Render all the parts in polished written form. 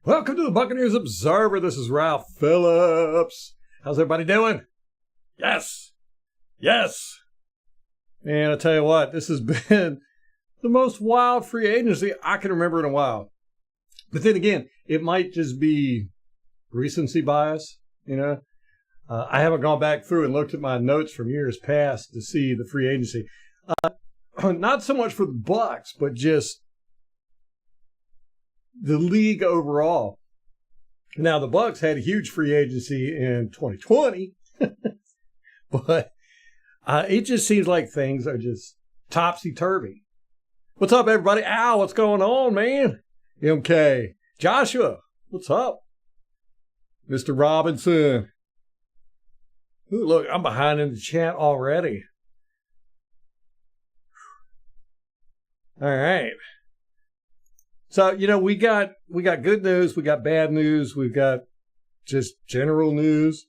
Welcome to the Buccaneers Observer. This is Ralph Phillips. How's everybody doing? Yes. And I tell you what, this has been the most wild free agency I can remember in a while. But then again, it might just be recency bias, I haven't gone back through and looked at my notes from years past to see the free agency. Not so much for the Bucs, but just the league overall. Now, the Bucs had a huge free agency in 2020, but it just seems like things are just topsy-turvy. What's up, everybody? Al, what's going on, man? MK. Joshua, what's up? Mr. Robinson. Ooh, look, I'm behind in the chat already. All right. So, we got good news, we got bad news, we've got just general news.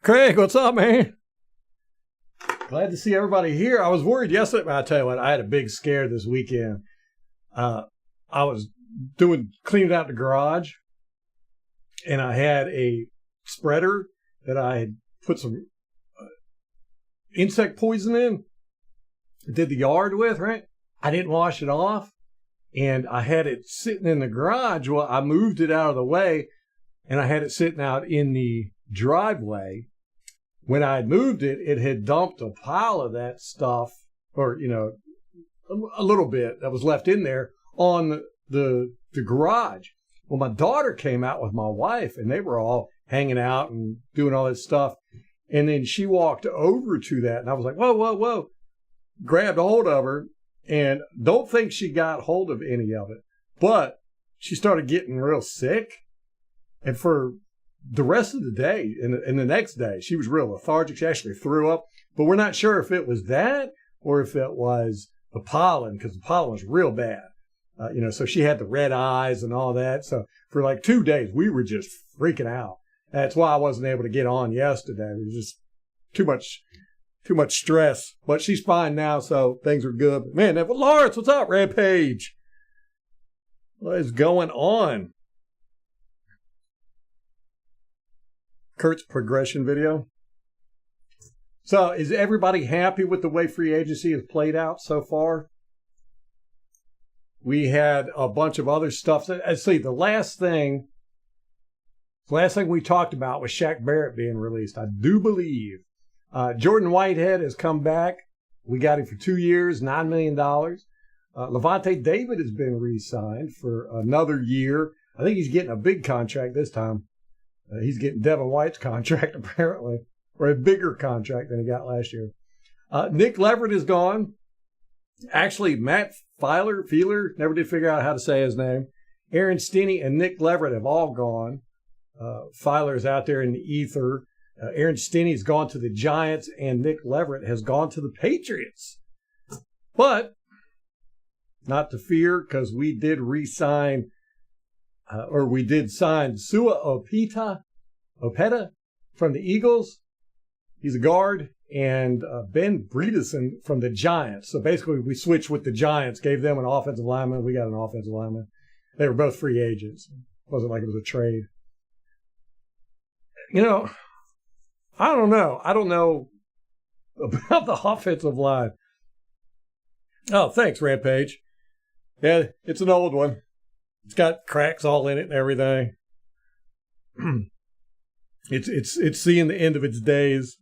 Craig, what's up, man? Glad to see everybody here. I was worried yesterday, but I tell you what, I had a big scare this weekend. I was cleaning out the garage, and I had a spreader that I had put some insect poison in. Did the yard with, right? I didn't wash it off, and I had it sitting in the garage. Well, I moved it out of the way, and I had it sitting out in the driveway. When I moved it, it had dumped a pile of that stuff, or, a little bit that was left in there on the garage. Well, my daughter came out with my wife, and they were all hanging out and doing all this stuff. And then she walked over to that, and I was like, whoa. Grabbed a hold of her, and don't think she got hold of any of it, but she started getting real sick. And for the rest of the day and the next day, she was real lethargic. She actually threw up, but we're not sure if it was that or if it was the pollen, because the pollen was real bad. So she had the red eyes and all that. So for like 2 days, we were just freaking out. That's why I wasn't able to get on yesterday. It was just too much stress, but she's fine now, so things are good. But man, Lawrence, what's up, Rampage? What is going on? Kurt's progression video. So is everybody happy with the way free agency has played out so far? We had a bunch of other stuff. Let's see, the last thing we talked about was Shaq Barrett being released. I do believe Jordan Whitehead has come back. We got him for 2 years, $9 million. Levante David has been re-signed for another year. I think he's getting a big contract this time. He's getting Devin White's contract, apparently, or a bigger contract than he got last year. Nick Leverett is gone. Actually, Matt Filer, never did figure out how to say his name. Aaron Stinney and Nick Leverett have all gone. Filer is out there in the ether. Aaron Stinney's gone to the Giants, and Nick Leverett has gone to the Patriots. But not to fear, because we did re-sign, we did sign Sua Opeta from the Eagles. He's a guard, and Ben Bredeson from the Giants. So basically, we switched with the Giants, gave them an offensive lineman. We got an offensive lineman. They were both free agents. It wasn't like it was a trade. I don't know. I don't know about the offensive line. Oh, thanks, Rampage. Yeah, it's an old one. It's got cracks all in it and everything. It's seeing the end of its days.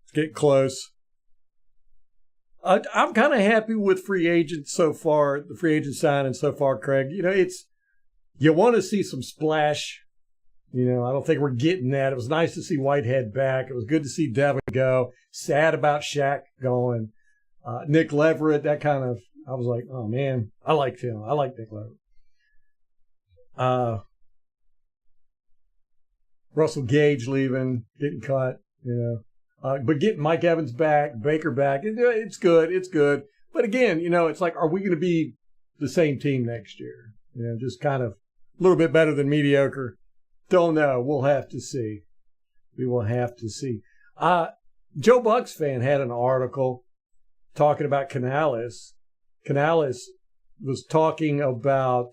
It's getting close. I'm kind of happy with free agents so far, the free agent signing so far, Craig. You want to see some splash. I don't think we're getting that. It was nice to see Whitehead back. It was good to see Devin go. Sad about Shaq going. Nick Leverett, I was like, oh, man, I liked him. I like Nick Leverett. Russell Gage leaving, getting cut, but getting Mike Evans back, Baker back, it's good. It's good. But again, it's like, are we going to be the same team next year? Just kind of a little bit better than mediocre. Don't know. We'll have to see. We will have to see. Joe Bucks fan had an article talking about Canales. Canales was talking about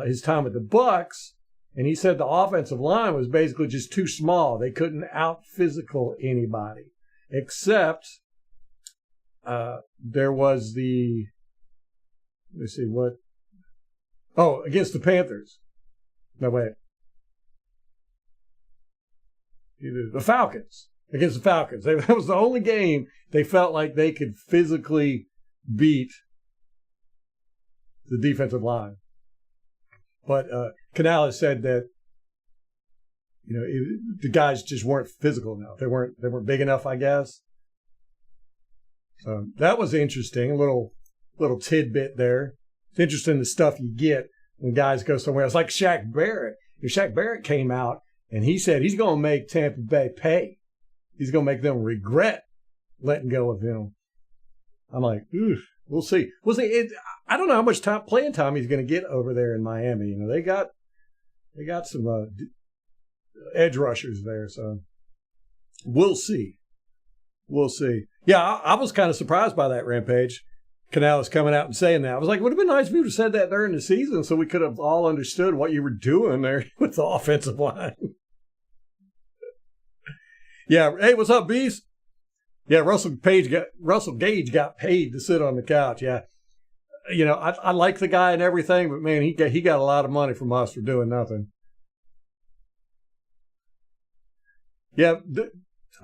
his time at the Bucs, and he said the offensive line was basically just too small. They couldn't out-physical anybody, except there was let's see what. Oh, against the Panthers. No, wait. The Falcons. Against the Falcons. That was the only game they felt like they could physically beat the defensive line. But Canales said that, the guys just weren't physical enough. They weren't big enough, I guess. So that was interesting. A little tidbit there. It's interesting the stuff you get when guys go somewhere else. Like Shaq Barrett. Shaq Barrett came out and he said he's going to make Tampa Bay pay. He's going to make them regret letting go of him. I'm like, we'll see. I don't know how much playing time he's going to get over there in Miami. They got some edge rushers there, so we'll see. We'll see. Yeah, I was kind of surprised by that, Rampage. Canales coming out and saying that. I was like, it would have been nice if you would have said that during the season so we could have all understood what you were doing there with the offensive line. Yeah. Hey, what's up, Beast? Yeah, Russell Gage got paid to sit on the couch. Yeah. I like the guy and everything, but man, he got a lot of money from us for doing nothing. Yeah.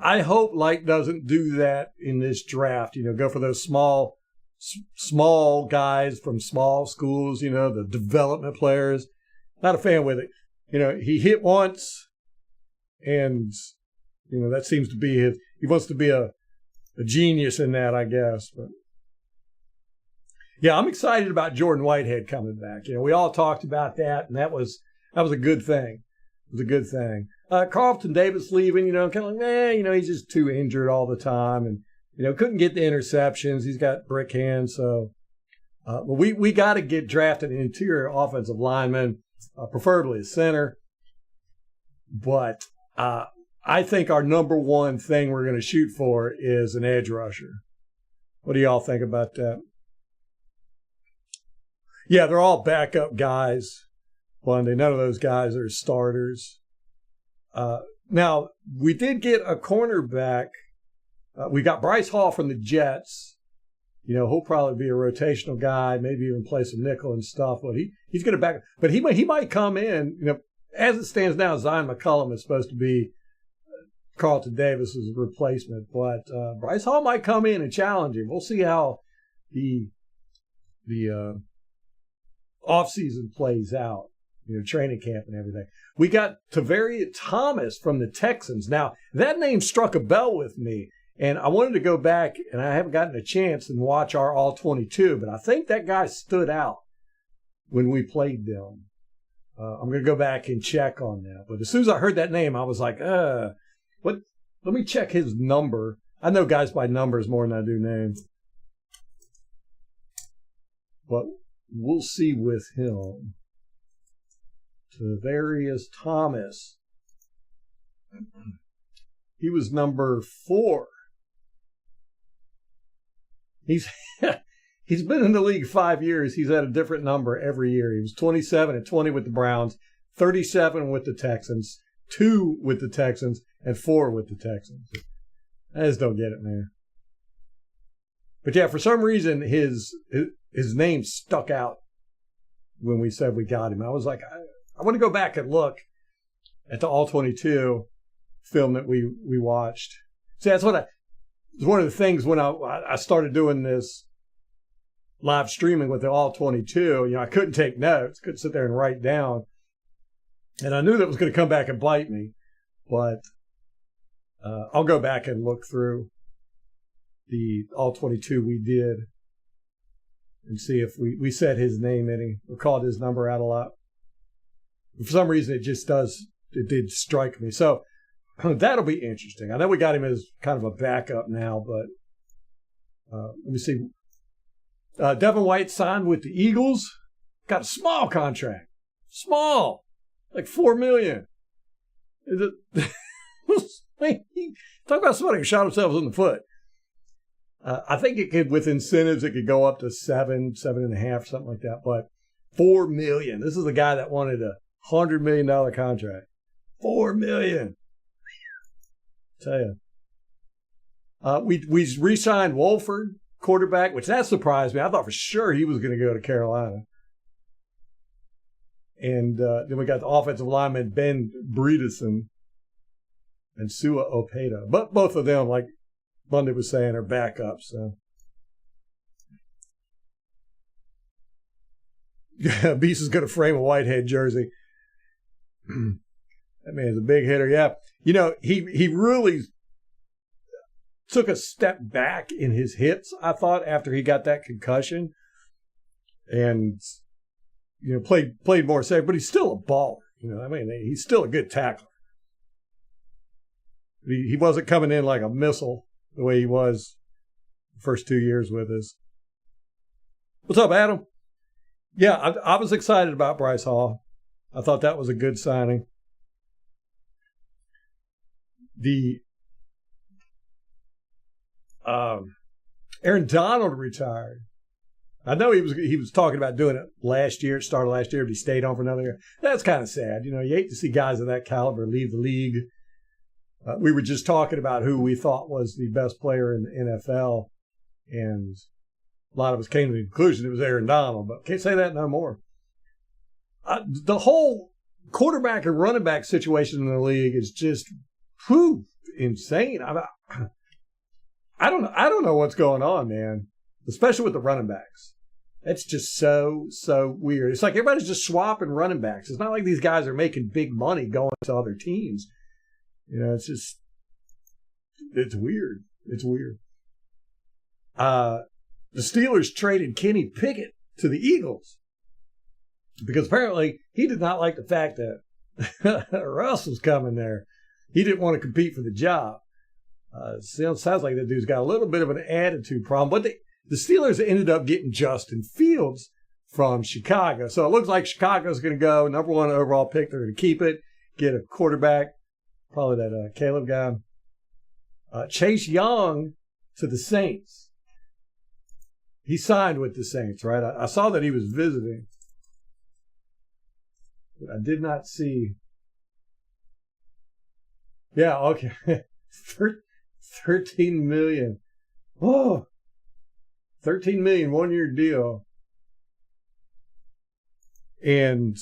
I hope Light doesn't do that in this draft, go for those small guys from small schools, the development players. Not a fan with it. He hit once and, that seems to be he wants to be a genius in that, I guess. But yeah, I'm excited about Jordan Whitehead coming back. We all talked about that, and that was a good thing. It was a good thing. Carlton Davis leaving, kind of like, he's just too injured all the time, and couldn't get the interceptions. He's got brick hands, so but we got to get drafted an interior offensive lineman, preferably a center. But I think our number one thing we're going to shoot for is an edge rusher. What do y'all think about that? Yeah, they're all backup guys. None of those guys are starters. Now, we did get a cornerback. We got Bryce Hall from the Jets. He'll probably be a rotational guy, maybe even play some nickel and stuff. But he's going to back. But he might come in. As it stands now, Zion McCullum is supposed to be Carlton Davis's replacement. But Bryce Hall might come in and challenge him. We'll see how the offseason plays out. Training camp and everything. We got Tavarius Thomas from the Texans. Now, that name struck a bell with me, and I wanted to go back, and I haven't gotten a chance and watch our All-22, but I think that guy stood out when we played them. I'm going to go back and check on that. But as soon as I heard that name, I was like, what? Let me check his number. I know guys by numbers more than I do names. But we'll see with him. Tavarius Thomas. He was number 4. He's been in the league 5 years. He's had a different number every year. He was 27 and 20 with the Browns, 37 with the Texans, 2 with the Texans, and 4 with the Texans. I just don't get it, man. But yeah, for some reason, his name stuck out when we said we got him. I was like, I want to go back and look at the All-22 film that we watched. See, that's what it's one of the things when I started doing this live streaming with the All-22. I couldn't take notes, couldn't sit there and write down. And I knew that was going to come back and bite me. But I'll go back and look through the All-22 we did and see if we said his name any or called his number out a lot. For some reason, it did strike me. So that'll be interesting. I know we got him as kind of a backup now, but let me see. Devin White signed with the Eagles. Got a small contract. Small. Like $4 million. Talk about somebody who shot themselves in the foot. I think it could, with incentives, it could go up to 7.5, something like that. But $4 million. This is a guy that wanted $100 million contract. $4 million. Tell you. We re-signed Wolford, quarterback, which that surprised me. I thought for sure he was going to go to Carolina. And then we got the offensive lineman Ben Bredeson and Sua Opeta. But both of them, like Bundy was saying, are backups. So. Beast is going to frame a Whitehead jersey. That man's a big hitter. Yeah. You know, he really took a step back in his hits, I thought, after he got that concussion. And, you know, played more safe, but he's still a baller. You know, I mean, he's still a good tackler. He wasn't coming in like a missile the way he was the first 2 years with us. What's up, Adam? Yeah, I was excited about Bryce Hall. I thought that was a good signing. The Aaron Donald retired. I know he was talking about doing it last year, started last year, but he stayed on for another year. That's kind of sad. You know, you hate to see guys of that caliber leave the league. We were just talking about who we thought was the best player in the NFL, and a lot of us came to the conclusion it was Aaron Donald, but can't say that no more. The whole quarterback and running back situation in the league is just insane. I don't know what's going on, man. Especially with the running backs. It's just so weird. It's like everybody's just swapping running backs. It's not like these guys are making big money going to other teams. You know, it's weird. It's weird. The Steelers traded Kenny Pickett to the Eagles because apparently he did not like the fact that Russ was coming there. He didn't want to compete for the job. Sounds like that dude's got a little bit of an attitude problem. But the Steelers ended up getting Justin Fields from Chicago. So it looks like Chicago's going to go number 1 overall pick. They're going to keep it, get a quarterback, probably that Caleb guy. Chase Young to the Saints. He signed with the Saints, right? I saw that he was visiting. But I did not see. Yeah, okay. 13 million. Oh, 13 million, 1-year deal. And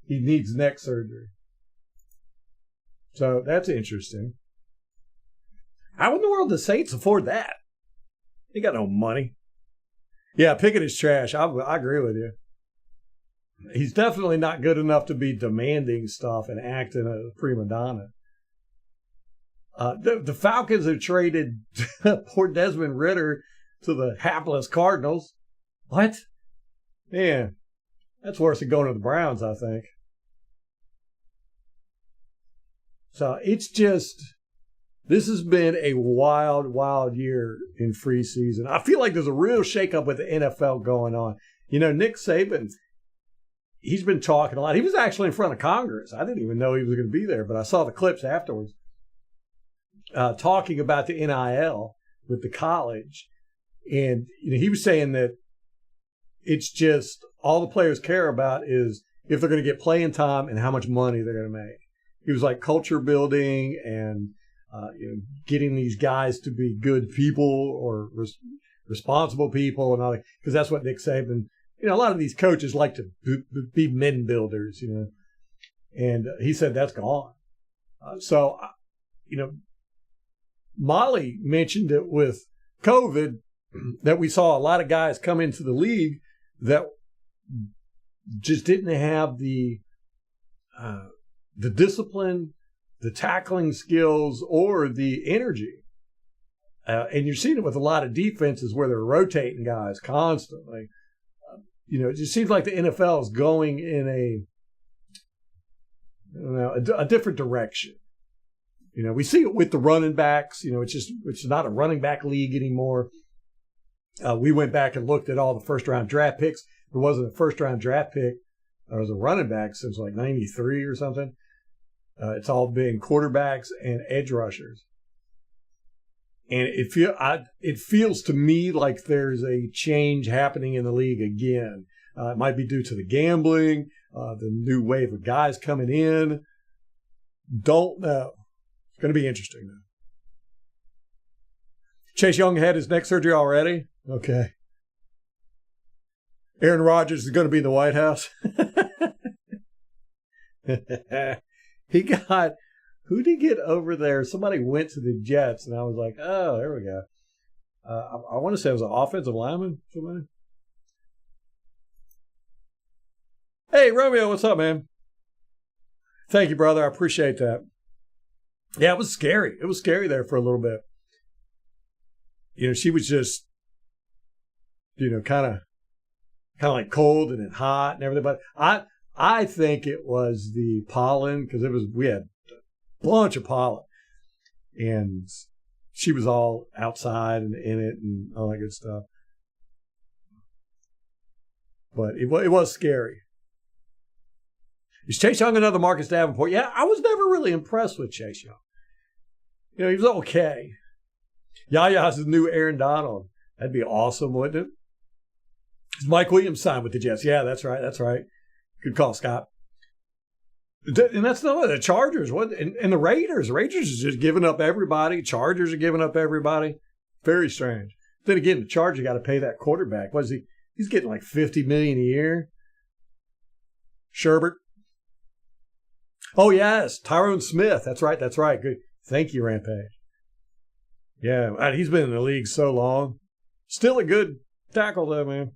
he needs neck surgery. So that's interesting. How in the world do the Saints afford that? They got no money. Yeah, Pickett is trash. I agree with you. He's definitely not good enough to be demanding stuff and acting a prima donna. The Falcons have traded poor Desmond Ridder to the hapless Cardinals. What? Man, that's worse than going to the Browns, I think. So it's just, this has been a wild year in free season. I feel like there's a real shakeup with the NFL going on. You know, Nick Saban, he's been talking a lot. He was actually in front of Congress. I didn't even know he was going to be there, but I saw the clips afterwards. Talking about the NIL with the college. And you know, he was saying that it's just all the players care about is if they're going to get playing time and how much money they're going to make. He was like culture building and getting these guys to be good people or responsible people and all that. Because that's what Nick Saban, you know, a lot of these coaches like to be men builders, you know. And he said that's gone. So, you know, Molly mentioned it with COVID that we saw a lot of guys come into the league that just didn't have the discipline, the tackling skills, or the energy. And you're seeing it with a lot of defenses where they're rotating guys constantly. You know, it just seems like the NFL is going in a different direction. You know, we see it with the running backs. You know, it's not a running back league anymore. We went back and looked at all the first-round draft picks. There wasn't a first-round draft pick. There was a running back since like 93 or something. It's all been quarterbacks and edge rushers. And it feels to me like there's a change happening in the league again. It might be due to the gambling, the new wave of guys coming in. Don't know. It's going to be interesting, though. Chase Young had his neck surgery already? Okay. Aaron Rodgers is going to be in the White House. Who did he get over there? Somebody went to the Jets, and I was like, oh, there we go. I want to say it was an offensive lineman. Somebody. Hey, Romeo, what's up, man? Thank you, brother. I appreciate that. Yeah, it was scary. It was scary there for a little bit. She was just, kind of like cold and then hot and everything. But I think it was the pollen because we had a bunch of pollen, and she was all outside and in it and all that good stuff. But it was scary. Is Chase Young another Marcus Davenport? Yeah, I was never really impressed with Chase Young. He was okay. Yaya's the new Aaron Donald. That'd be awesome, wouldn't it? Is Mike Williams signed with the Jets? Yeah, that's right. Good call, Scott. And that's not the Chargers. And the Raiders. The Raiders is just giving up everybody. Chargers are giving up everybody. Very strange. Then again, the Chargers got to pay that quarterback. What is he? He's getting like $50 million a year. Sherbert. Oh, yes. Tyrone Smith. That's right. Good. Thank you, Rampage. Yeah, he's been in the league so long. Still a good tackle, though, man.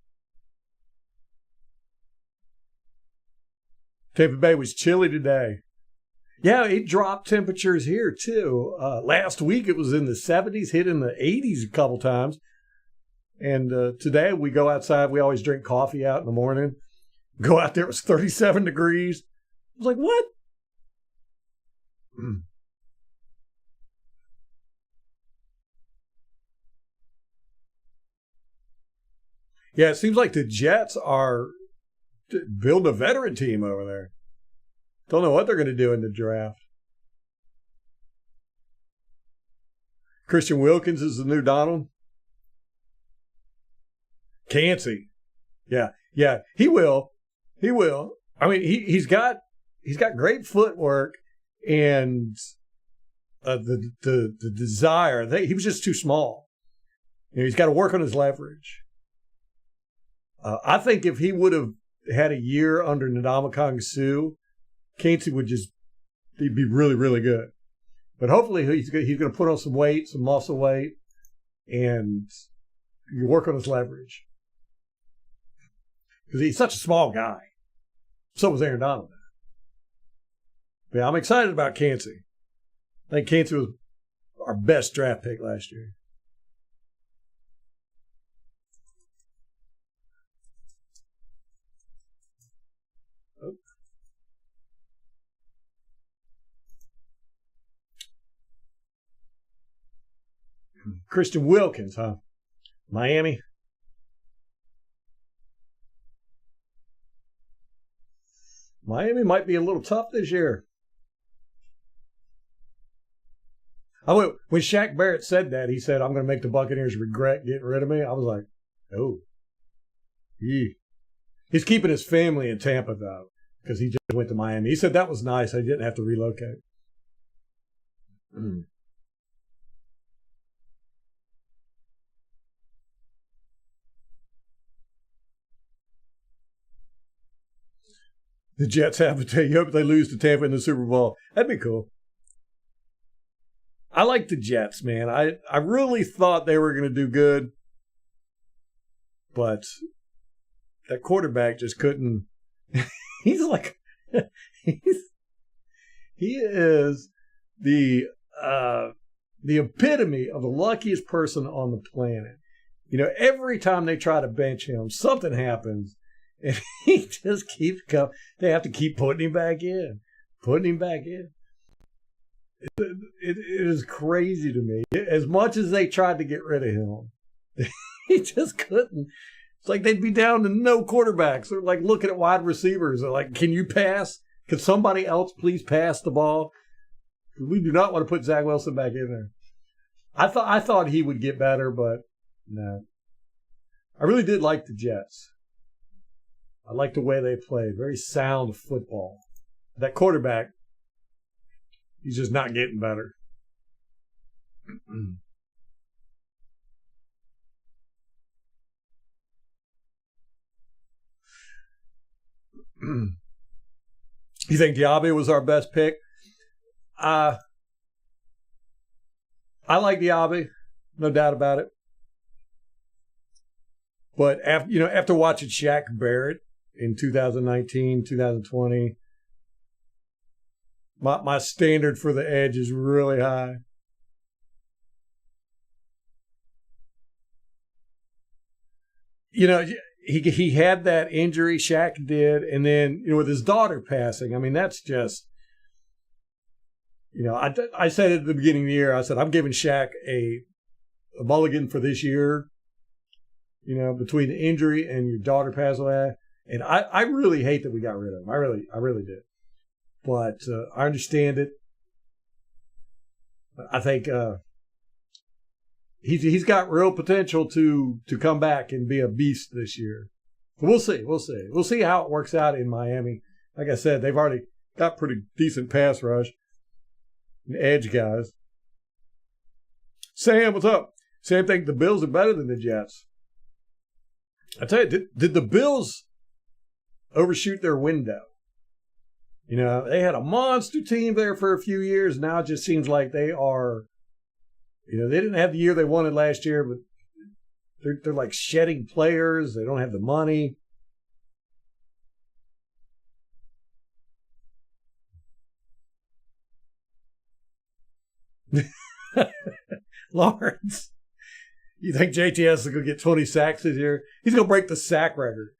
Tampa Bay was chilly today. Yeah, it dropped temperatures here, too. Last week, it was in the 70s, hit in the 80s a couple times. And today, we go outside. We always drink coffee out in the morning. Go out there, it was 37 degrees. I was like, what? Yeah, it seems like the Jets are building a veteran team over there. Don't know what they're going to do in the draft. Christian Wilkins is the new Donald. Cansey. Yeah, he will. I mean, he's got great footwork and the desire. He was just too small. He's got to work on his leverage. I think if he would have had a year under Ndamukong Suh, Cansey would he'd be really, really good. But hopefully he's going to put on some weight, some muscle weight, and you work on his leverage. Because he's such a small guy. So was Aaron Donald. But yeah, I'm excited about Cansey. I think Cansey was our best draft pick last year. Christian Wilkins, huh? Miami. Miami might be a little tough this year. When Shaq Barrett said that, he said, I'm going to make the Buccaneers regret getting rid of me. I was like, oh. He's keeping his family in Tampa, though, because he just went to Miami. He said that was nice. I didn't have to relocate. The Jets have a day. You hope they lose to Tampa in the Super Bowl. That'd be cool. I like the Jets, man. I really thought they were going to do good, but that quarterback just couldn't. He's like, he is the epitome of the luckiest person on the planet. Every time they try to bench him, something happens. And he just keeps coming. They have to keep putting him back in. It is crazy to me. As much as they tried to get rid of him, he just couldn't. It's like they'd be down to no quarterbacks. They're like looking at wide receivers. They're like, can you pass? Can somebody else please pass the ball? We do not want to put Zach Wilson back in there. I thought he would get better, but no. I really did like the Jets. I like the way they played. Very sound football. That quarterback, he's just not getting better. You think Diaby was our best pick? I like Diaby, no doubt about it. But after watching Shaq Barrett in 2019, 2020, my standard for the edge is really high. He had that injury, Shaq did, and then with his daughter passing, I mean that's just I said at the beginning of the year, I said I'm giving Shaq a mulligan for this year. Between the injury and your daughter passed away, and I really hate that we got rid of him. I really did, but I understand it. I think he's got real potential to come back and be a beast this year. So we'll see how it works out in Miami. Like I said, they've already got pretty decent pass rush and edge guys. Sam, what's up? Sam think the Bills are better than the Jets. I tell you, did the Bills overshoot their window? They had a monster team there for a few years. Now it just seems like they are, they didn't have the year they wanted last year, but they're like shedding players. They don't have the money. Lawrence. You think JTS is going to get 20 sacks this year? He's going to break the sack record.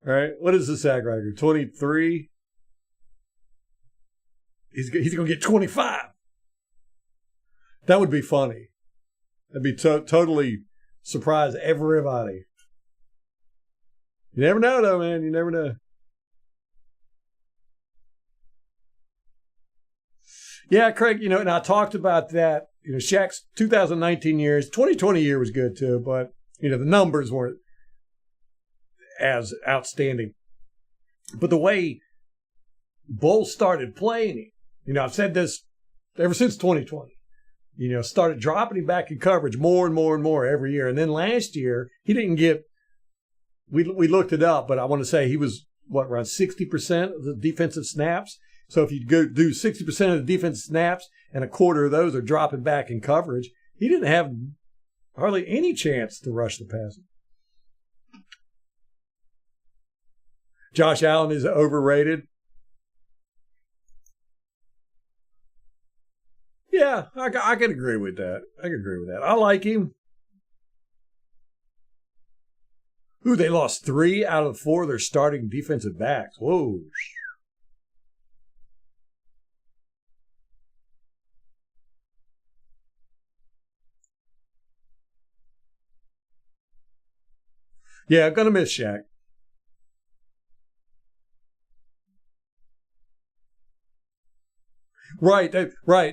All right. What is the sack record? 23? He's going to get 25. That would be funny. That'd be totally surprise everybody. You never know, though, man. You never know. Yeah, Craig, and I talked about that. Shaq's 2019 years, 2020 year was good too, but, the numbers weren't as outstanding. But the way Bulls started playing him, I've said this ever since 2020, started dropping him back in coverage more and more and more every year. And then last year, he didn't get, we looked it up, but I want to say he was, around 60% of the defensive snaps. So if you go do 60% of the defensive snaps and a quarter of those are dropping back in coverage, he didn't have hardly any chance to rush the passer. Josh Allen is overrated. Yeah, I can agree with that. I like him. Ooh, they lost 3 out of 4 of their starting defensive backs. Whoa. Yeah, I'm going to miss Shaq. Right.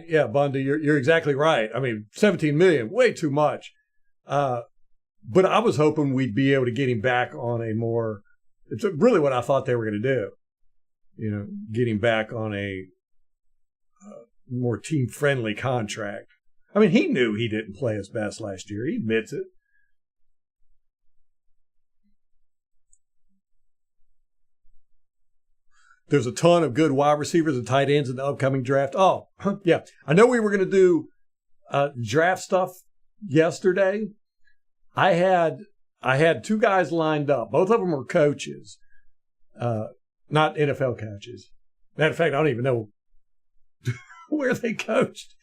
Yeah, Bundy, you're exactly right. I mean, $17 million, way too much. But I was hoping we'd be able to get him back on a more. It's really what I thought they were going to do. Get him back on a more team-friendly contract. I mean, he knew he didn't play his best last year. He admits it. There's a ton of good wide receivers and tight ends in the upcoming draft. Oh, yeah. I know we were going to do draft stuff yesterday. I had 2 guys lined up. Both of them were coaches, not NFL coaches. Matter of fact, I don't even know where they coached.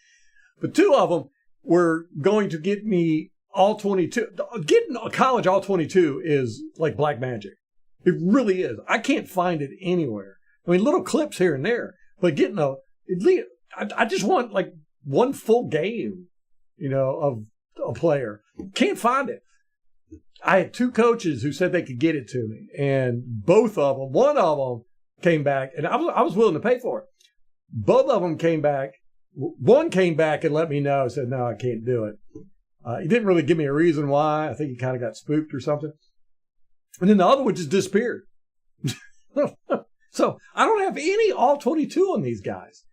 But 2 of them were going to get me all 22. Getting a college all 22 is like black magic. It really is. I can't find it anywhere. I mean, little clips here and there, but getting I just want like one full game, of a player. Can't find it. I had 2 coaches who said they could get it to me, and one of them came back, and I was willing to pay for it. Both of them came back One came back and let me know, said, no, I can't do it. He didn't really give me a reason why. I think he kind of got spooked or something. And then the other one just disappeared. So I don't have any all 22 on these guys.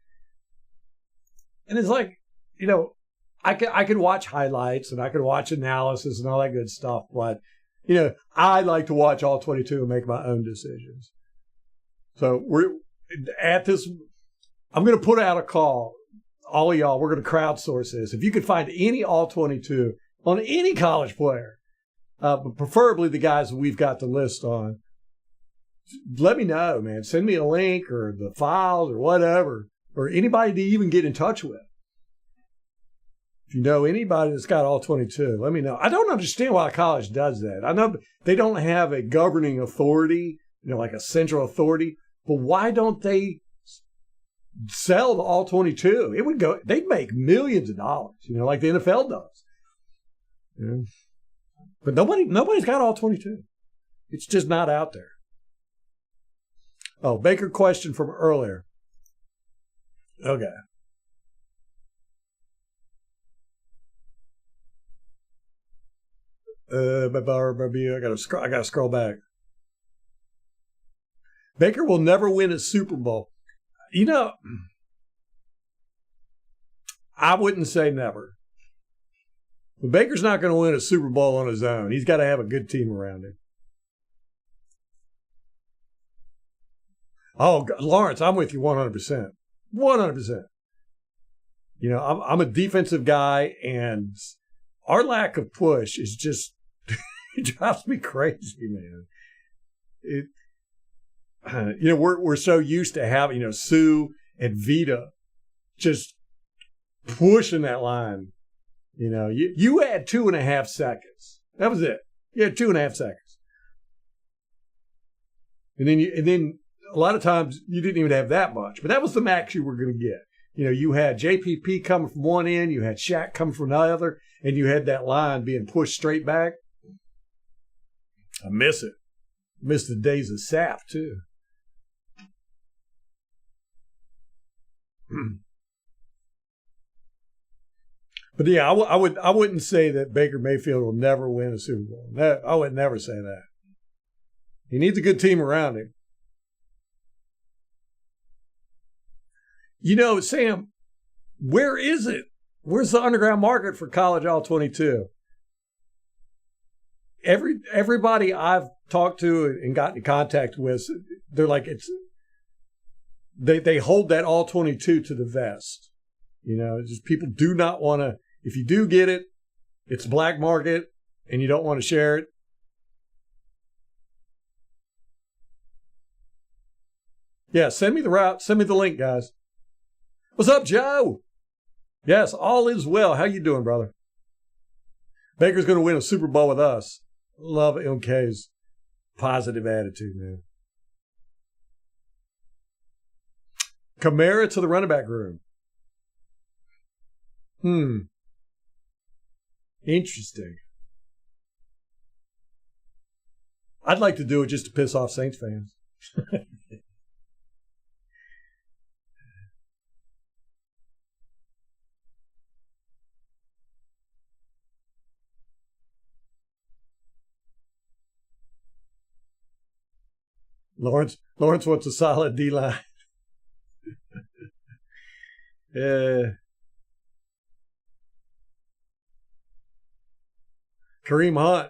And it's like, I could watch highlights and I could watch analysis and all that good stuff. But, I like to watch all 22 and make my own decisions. So we're at this. I'm going to put out a call. All of y'all, we're going to crowdsource this. If you could find any all 22 on any college player, but preferably the guys that we've got the list on, let me know, man. Send me a link or the files or whatever, or anybody to even get in touch with. If you know anybody that's got all 22, let me know. I don't understand why college does that. I know they don't have a governing authority, like a central authority, but why don't they sell the all 22? They'd make millions of dollars, like the NFL does. But nobody's got all 22. It's just not out there. Oh, Baker question from earlier. Okay. I gotta scroll back. Baker will never win a Super Bowl. I wouldn't say never. But Baker's not going to win a Super Bowl on his own. He's got to have a good team around him. Oh, Lawrence, I'm with you 100%. 100%. I'm a defensive guy, and our lack of push is just, it drives me crazy, man. We're so used to having, Sue and Vita just pushing that line. You had 2.5 seconds. That was it. You had 2.5 seconds. And then a lot of times you didn't even have that much, but that was the max you were going to get. You had JPP coming from one end, you had Shaq coming from the other, and you had that line being pushed straight back. I miss it. Miss the days of SAP too. But yeah, I wouldn't say that Baker Mayfield will never win a Super Bowl. I would never say that. He needs a good team around him. Sam, where is it? Where's the underground market for college all 22? Everybody I've talked to and gotten in contact with, they're like, they hold that all 22 to the vest. Just people do not want to, if you do get it, it's black market and you don't want to share it. Yeah, send me the route. Send me the link, guys. What's up, Joe? Yes, all is well. How you doing, brother? Baker's going to win a Super Bowl with us. Love MK's positive attitude, man. Kamara to the running back room. Interesting. I'd like to do it just to piss off Saints fans. Lawrence wants a solid D-line. Kareem Hunt.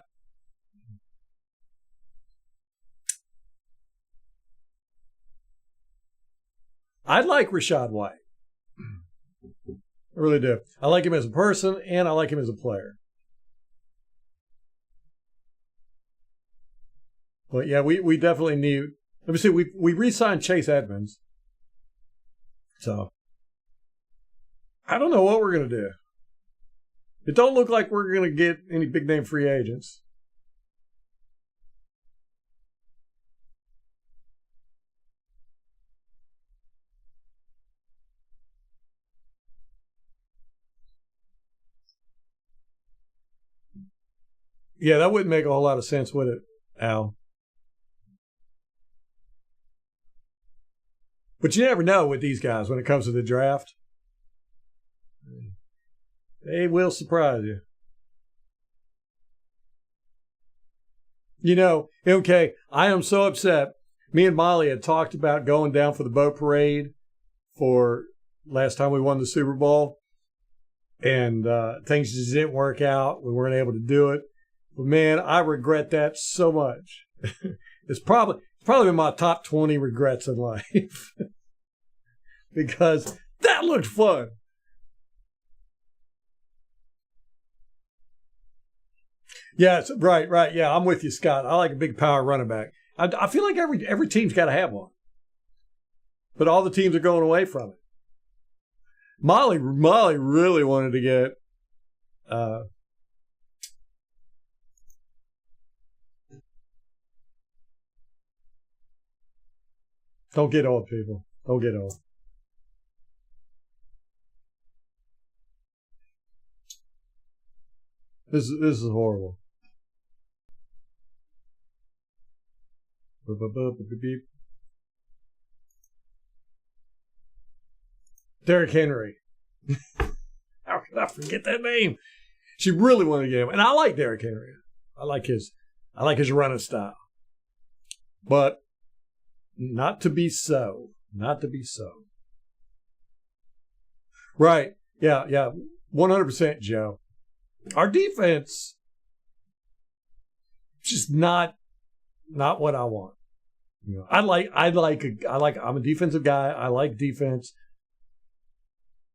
I like Rashad White. I really do. I like him as a person, and I like him as a player. But yeah, we definitely need. Let me see. We re-signed Chase Edmonds, so I don't know what we're gonna do. It don't look like we're gonna get any big name free agents. Yeah, that wouldn't make a whole lot of sense, would it, Al? But you never know with these guys when it comes to the draft. They will surprise you. You know, okay, I am so upset. Me and Molly had talked about going down for the boat parade for last time we won the Super Bowl. And things just didn't work out. We weren't able to do it. But man, I regret that so much. It's probably in my top 20 regrets in life. Because that looked fun. Yes, right. Yeah, I'm with you, Scott. I like a big power running back. I feel like every team's got to have one. But all the teams are going away from it. Molly really wanted to get don't get old, people. Don't get old. This is horrible. Derrick Henry. How could I forget that name? She really wanted to get him, and I like Derrick Henry. I like his running style, but not to be so. Not to be so. Right? Yeah. 100%, Joe. Our defense just not what I want. You know, I'm a defensive guy. I like defense.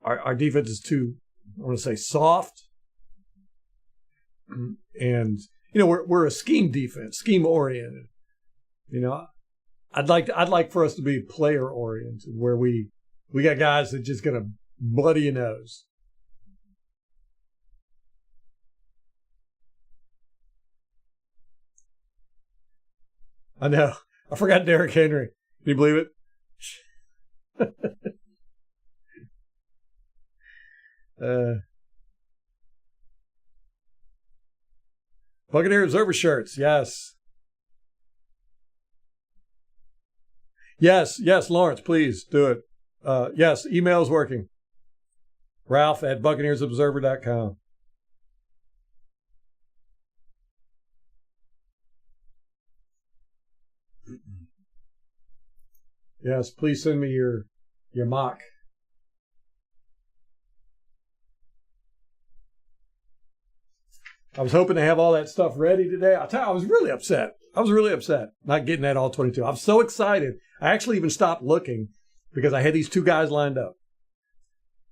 Our defense is too, I want to say, soft. And you know, we're a scheme defense, scheme oriented. You know, I'd like for us to be player oriented, where we got guys that just gonna bloody your nose. I know. I forgot Derrick Henry. Can you believe it? Buccaneer Observer shirts. Yes, Lawrence, please do it. Yes, email's working. Ralph at BuccaneersObserver.com. Yes, please send me your mock. I was hoping to have all that stuff ready today. I'll tell you, I was really upset not getting that all 22. I'm so excited. I actually even stopped looking because I had these two guys lined up.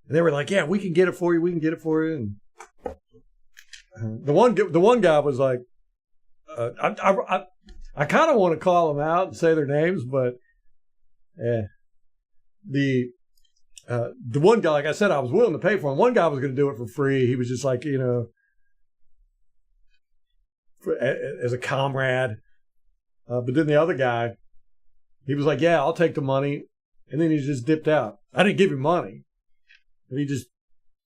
And they were like, yeah, we can get it for you. And the one guy was like, I kind of want to call them out and say their names, but the one guy, like I said, I was willing to pay for him. One guy was going to do it for free. He was just like, you know, as a comrade. But then the other guy, he was like, yeah, I'll take the money. And then he just dipped out. I didn't give him money. And he just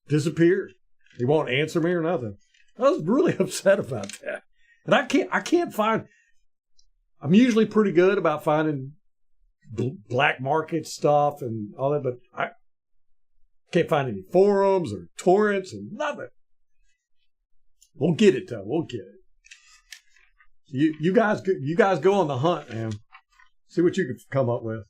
disappeared. He won't answer me or nothing. I was really upset about that. And I can't find, I'm usually pretty good about finding black market stuff and all that, but I can't find any forums or torrents and nothing. We'll get it though. We'll get it. You guys go on the hunt, man. See what you can come up with.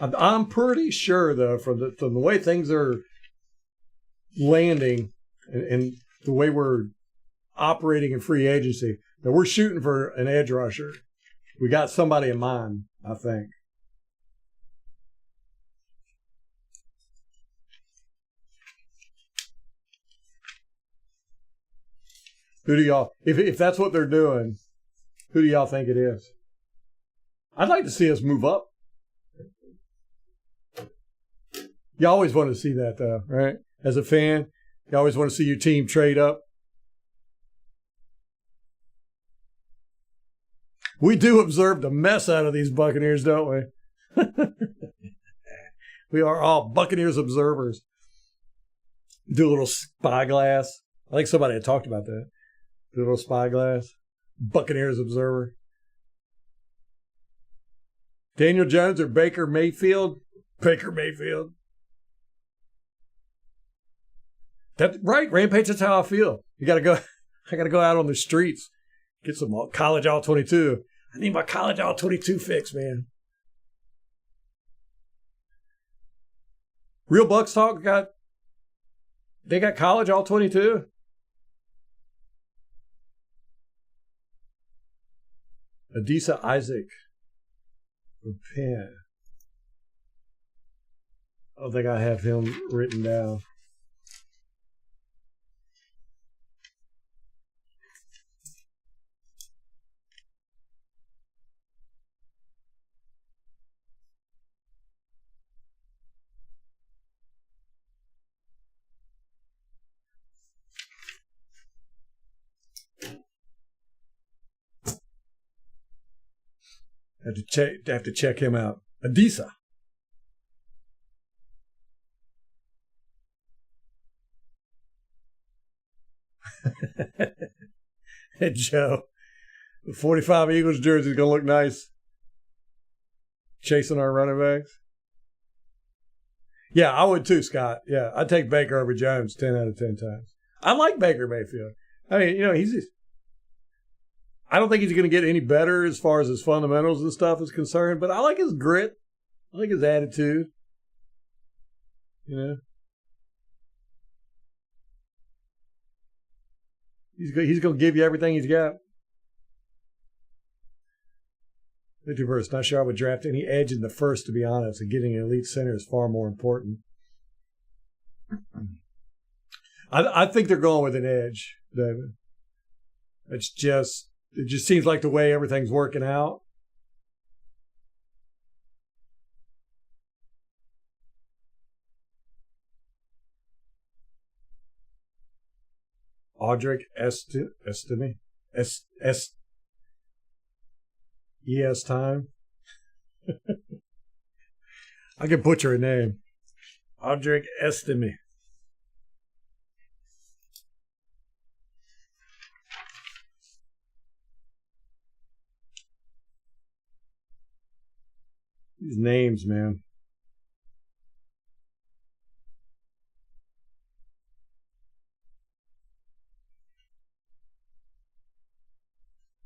I'm pretty sure, though, from the way things are landing and the way we're operating in free agency, that we're shooting for an edge rusher. We got somebody in mind, I think. Who do y'all, if that's what they're doing, who do y'all think it is? I'd like to see us move up. You always want to see that, though, right? As a fan, you always want to see your team trade up. We do observe the mess out of these Buccaneers, don't we? We are all Buccaneers observers. Do a little spyglass. I think somebody had talked about that. Do a little spyglass. Buccaneers observer. Daniel Jones or Baker Mayfield? Baker Mayfield. That's right, Rampage. That's how I feel. You got to go. I got to go out on the streets, get some college all 22. I need my college all 22 fix, man. Real Bucks Talk got college all 22. Adisa Isaac. Repent. I don't think I have him written down. Have to check him out. Adisa. Hey, Joe. The 45 Eagles jersey is going to look nice. Chasing our running backs. Yeah, I would too, Scott. Yeah, I'd take Baker over Jones 10 out of 10 times. I like Baker Mayfield. I mean, I don't think he's going to get any better as far as his fundamentals and stuff is concerned, but I like his grit. I like his attitude. He's going to give you everything he's got. 51st. Not sure I would draft any edge in the first, to be honest. And getting an elite center is far more important. I think they're going with an edge, David. It just seems like the way everything's working out. Audric Estime. ES time. I can butcher a name. Audric Estime. These names, man.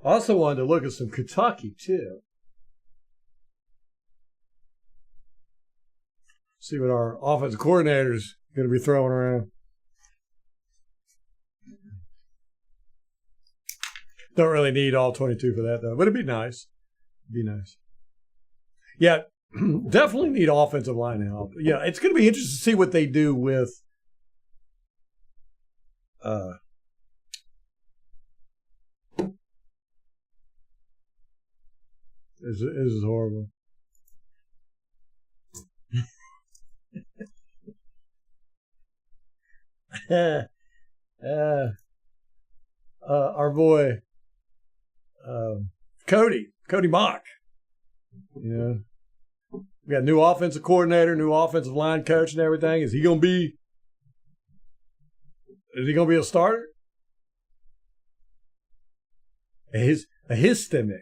I also wanted to look at some Kentucky, too. See what our offensive coordinator's going to be throwing around. Don't really need all 22 for that, though. But it'd be nice. Yeah, definitely need offensive line help. Yeah, it's going to be interesting to see what they do with This is horrible. Our boy Cody Mock. We got new offensive coordinator, new offensive line coach, and everything. Is he gonna be a starter? A histamine.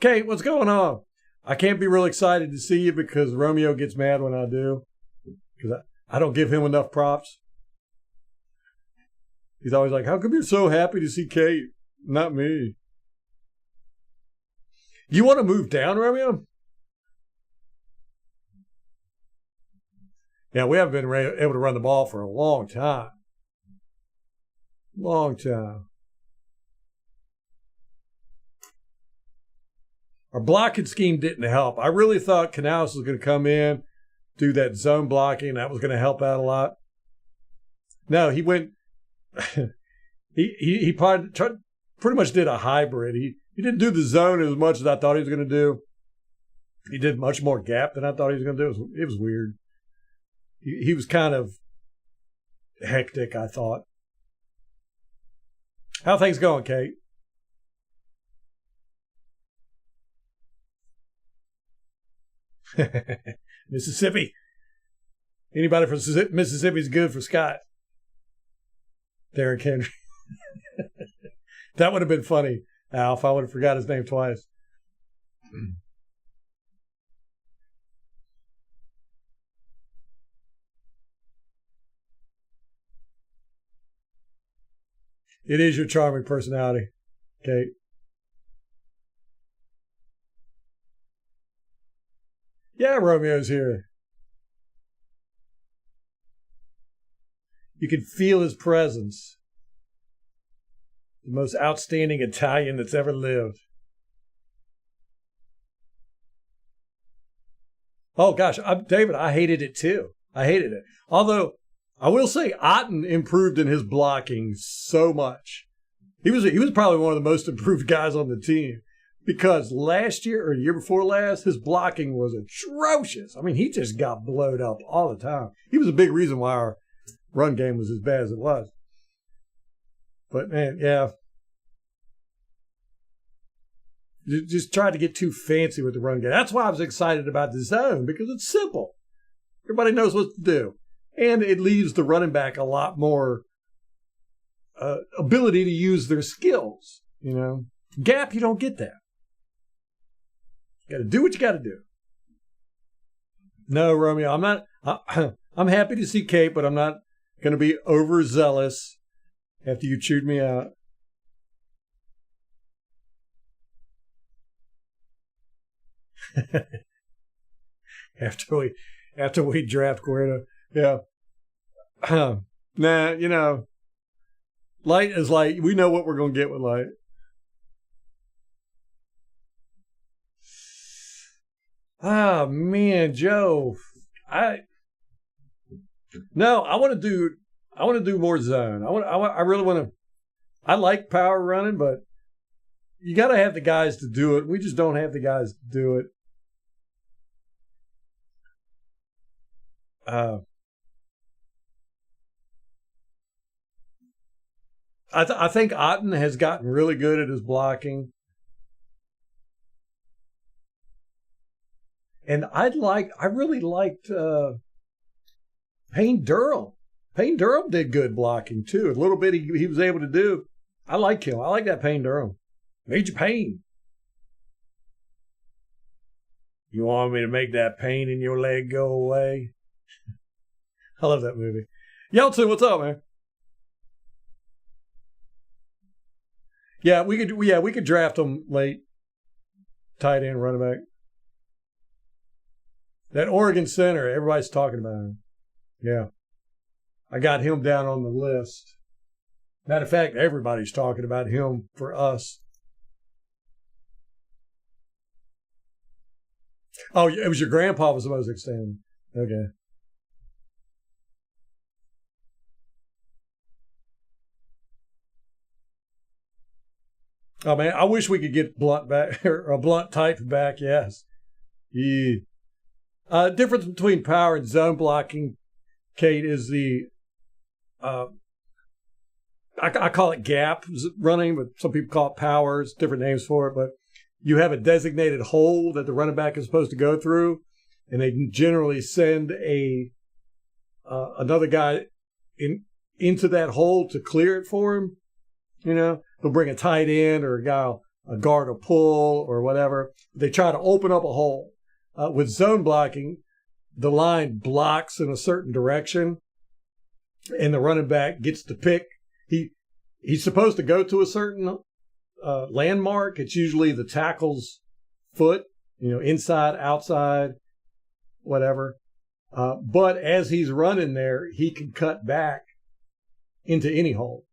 Okay, what's going on? I can't be real excited to see you because Romeo gets mad when I do. Because I don't give him enough props. He's always like, how come you're so happy to see Kate? Not me. You want to move down, Romeo? Yeah, we haven't been able to run the ball for a long time. Our blocking scheme didn't help. I really thought Canales was going to come in, do that zone blocking. That was going to help out a lot. No, he went. he pretty much did a hybrid. He didn't do the zone as much as I thought he was going to do. He did much more gap than I thought he was going to do. It was weird. He was kind of hectic, I thought. How things going, Kate? Mississippi. Anybody from Mississippi is good for Scott. Derrick Henry. That would have been funny, Al, if I would have forgot his name twice. It is your charming personality, Kate. Yeah, Romeo's here. You can feel his presence. The most outstanding Italian that's ever lived. Oh gosh, David, I hated it too. I hated it. Although I will say Otten improved in his blocking so much. He was probably one of the most improved guys on the team because last year or the year before last, his blocking was atrocious. I mean, he just got blowed up all the time. He was a big reason why our run game was as bad as it was. But man, yeah. Just tried to get too fancy with the run game. That's why I was excited about the zone because it's simple. Everybody knows what to do. And it leaves the running back a lot more ability to use their skills. You know, gap, you don't get that. You got to do what you got to do. No, Romeo, I'm not. I'm happy to see Kate, but I'm not going to be overzealous after you chewed me out. after we draft Guerrero, yeah. Nah, you know, Light is Light. We know what we're going to get with Light. Ah, man, Joe. I want to do more zone. I really want to. I like power running, but you got to have the guys to do it. We just don't have the guys to do it. I think Otten has gotten really good at his blocking. And I really liked Payne Durham. Payne Durham did good blocking too. A little bit he was able to do. I like him. I like that Payne Durham. Major Payne. You want me to make that pain in your leg go away? I love that movie. Yeltsin, what's up, man? Yeah, we could draft him late. Tight end, running back. That Oregon center, everybody's talking about him. Yeah. I got him down on the list. Matter of fact, everybody's talking about him for us. Oh, it was your grandpa was the most extended. Okay. Oh, man, I wish we could get Blunt back, or a Blunt type back, yes. Yeah. Difference between power and zone blocking, Kate, is the I call it gap running, but some people call it power. It's different names for it. But you have a designated hole that the running back is supposed to go through, and they generally send another guy into that hole to clear it for him. You know, they'll bring a tight end or a guard a pull or whatever. They try to open up a hole. With zone blocking, the line blocks in a certain direction, and the running back gets to pick. He's supposed to go to a certain landmark. It's usually the tackle's foot, you know, inside, outside, whatever. But as he's running there, he can cut back into any hole.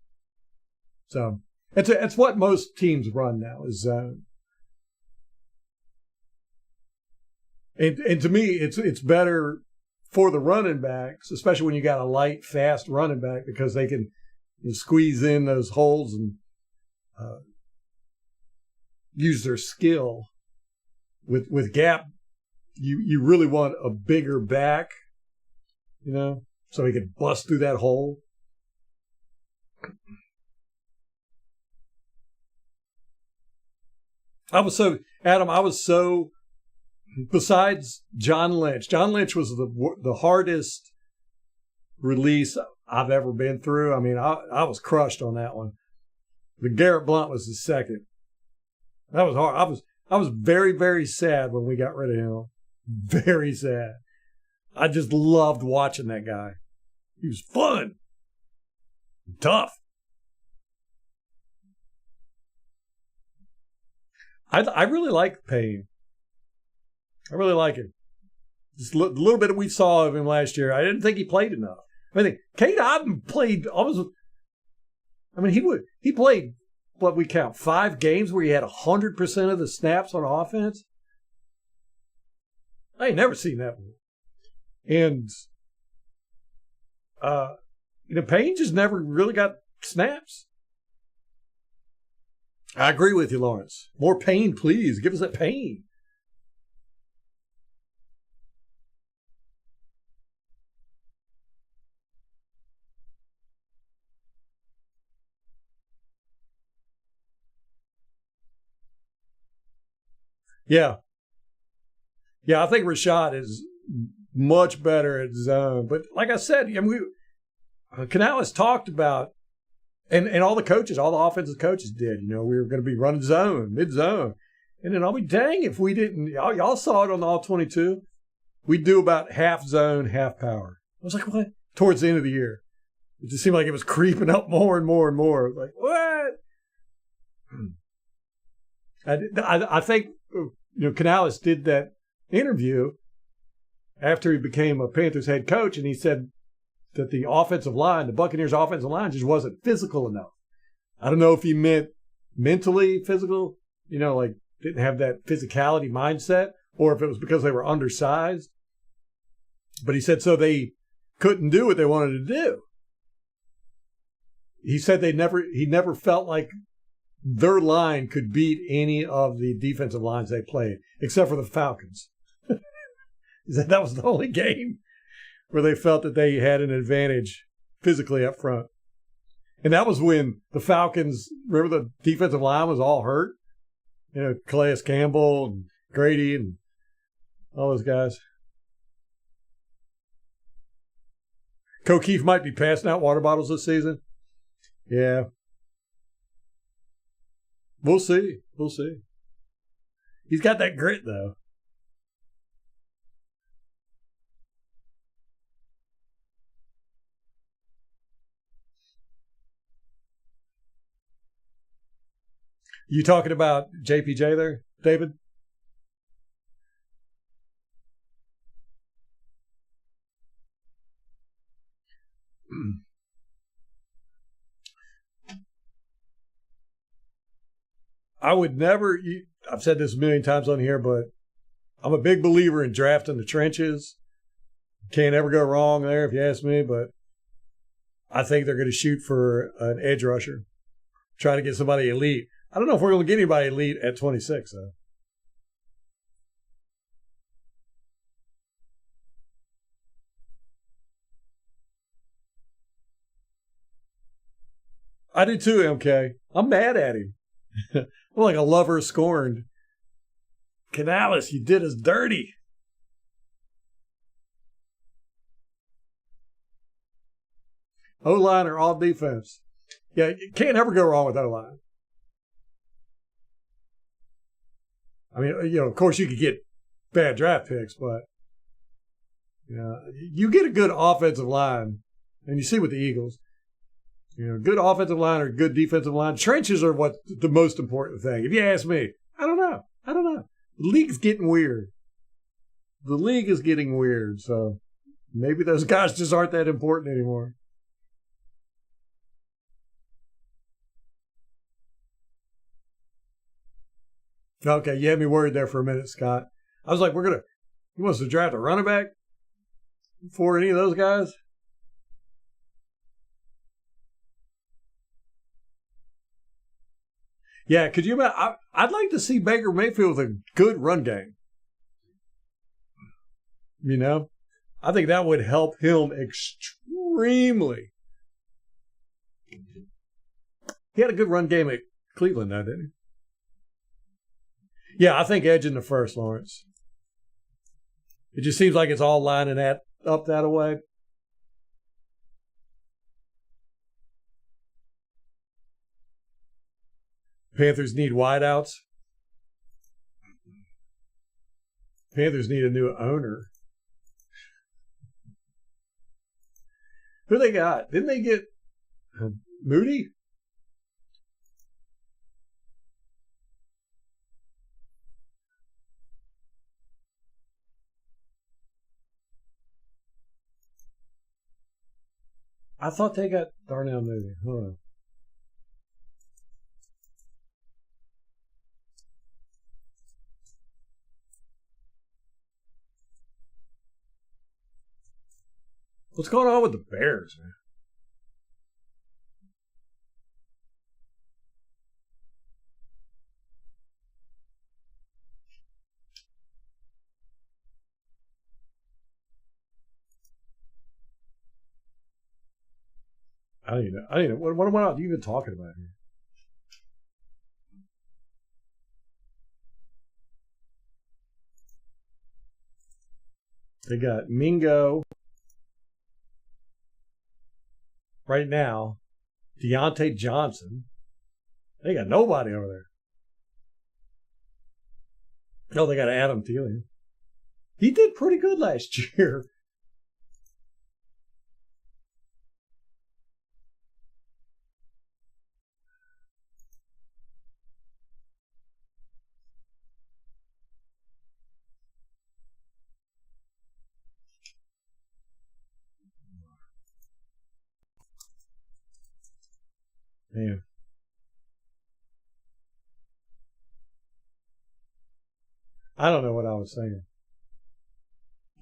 So it's what most teams run now is zone. And to me, it's better for the running backs, especially when you got a light, fast running back, because they can squeeze in those holes and use their skill. With gap, you really want a bigger back, you know, so he could bust through that hole. Besides John Lynch was the hardest release I've ever been through. I mean, I was crushed on that one. The Garrett Blount was the second. That was hard. I was very, very sad when we got rid of him. Very sad. I just loved watching that guy. He was fun. Tough. I really like Payne. I really like him. Just a little bit we saw of him last year. I didn't think he played enough. I think Kate Otten played almost. I mean, he played what we count 5 games where he had 100% of the snaps on offense. I ain't never seen that one. And Payne just never really got snaps. I agree with you, Lawrence. More Payne, please. Give us that Payne. Yeah. Yeah, I think Rashad is much better at zone. But like I said, Canales talked about, and all the coaches, all the offensive coaches did, we were going to be running zone, mid-zone. And then I'll be dang if we didn't. Y'all saw it on the All-22. We'd do about half zone, half power. I was like, what? Towards the end of the year. It just seemed like it was creeping up more and more and more. Like, what? I think, Canales did that interview after he became a Panthers head coach, and he said that the offensive line, the Buccaneers offensive line, just wasn't physical enough. I don't know if he meant mentally physical, like didn't have that physicality mindset, or if it was because they were undersized. But he said so they couldn't do what they wanted to do. He said he never felt like their line could beat any of the defensive lines they played, except for the Falcons. He said that was the only game where they felt that they had an advantage physically up front. And that was when the Falcons, remember the defensive line was all hurt? Calais Campbell and Grady and all those guys. O'Keefe might be passing out water bottles this season. Yeah. We'll see. We'll see. He's got that grit, though. You talking about JPJ there, David? I would never, I've said this a million times on here, but I'm a big believer in drafting the trenches. Can't ever go wrong there if you ask me, but I think they're going to shoot for an edge rusher. Try to get somebody elite. I don't know if we're going to get anybody elite at 26, though. I do too, MK. I'm mad at him. I'm like a lover scorned. Canales, you did us dirty. O-line or all defense. Yeah, you can't ever go wrong with O-line. I mean, of course you could get bad draft picks, but you get a good offensive line, and you see with the Eagles, good offensive line or good defensive line. Trenches are what's the most important thing. If you ask me, I don't know. The league's getting weird. The league is getting weird, so maybe those guys just aren't that important anymore. Okay, you had me worried there for a minute, Scott. I was like, he wants to draft a running back for any of those guys? Yeah, could you imagine? I'd like to see Baker Mayfield with a good run game. I think that would help him extremely. He had a good run game at Cleveland, though, didn't he? Yeah, I think edge in the first, Lawrence. It just seems like it's all lining up that way. Panthers need wideouts. Panthers need a new owner. Who they got? Didn't they get Moody? I thought they got Darnell Moody. Hold on. What's going on with the Bears, man? I don't even know. What are you even talking about here? They got Mingo right now, Deontay Johnson. They got nobody over there. No, they got Adam Thielen. He did pretty good last year. Man. I don't know what I was saying.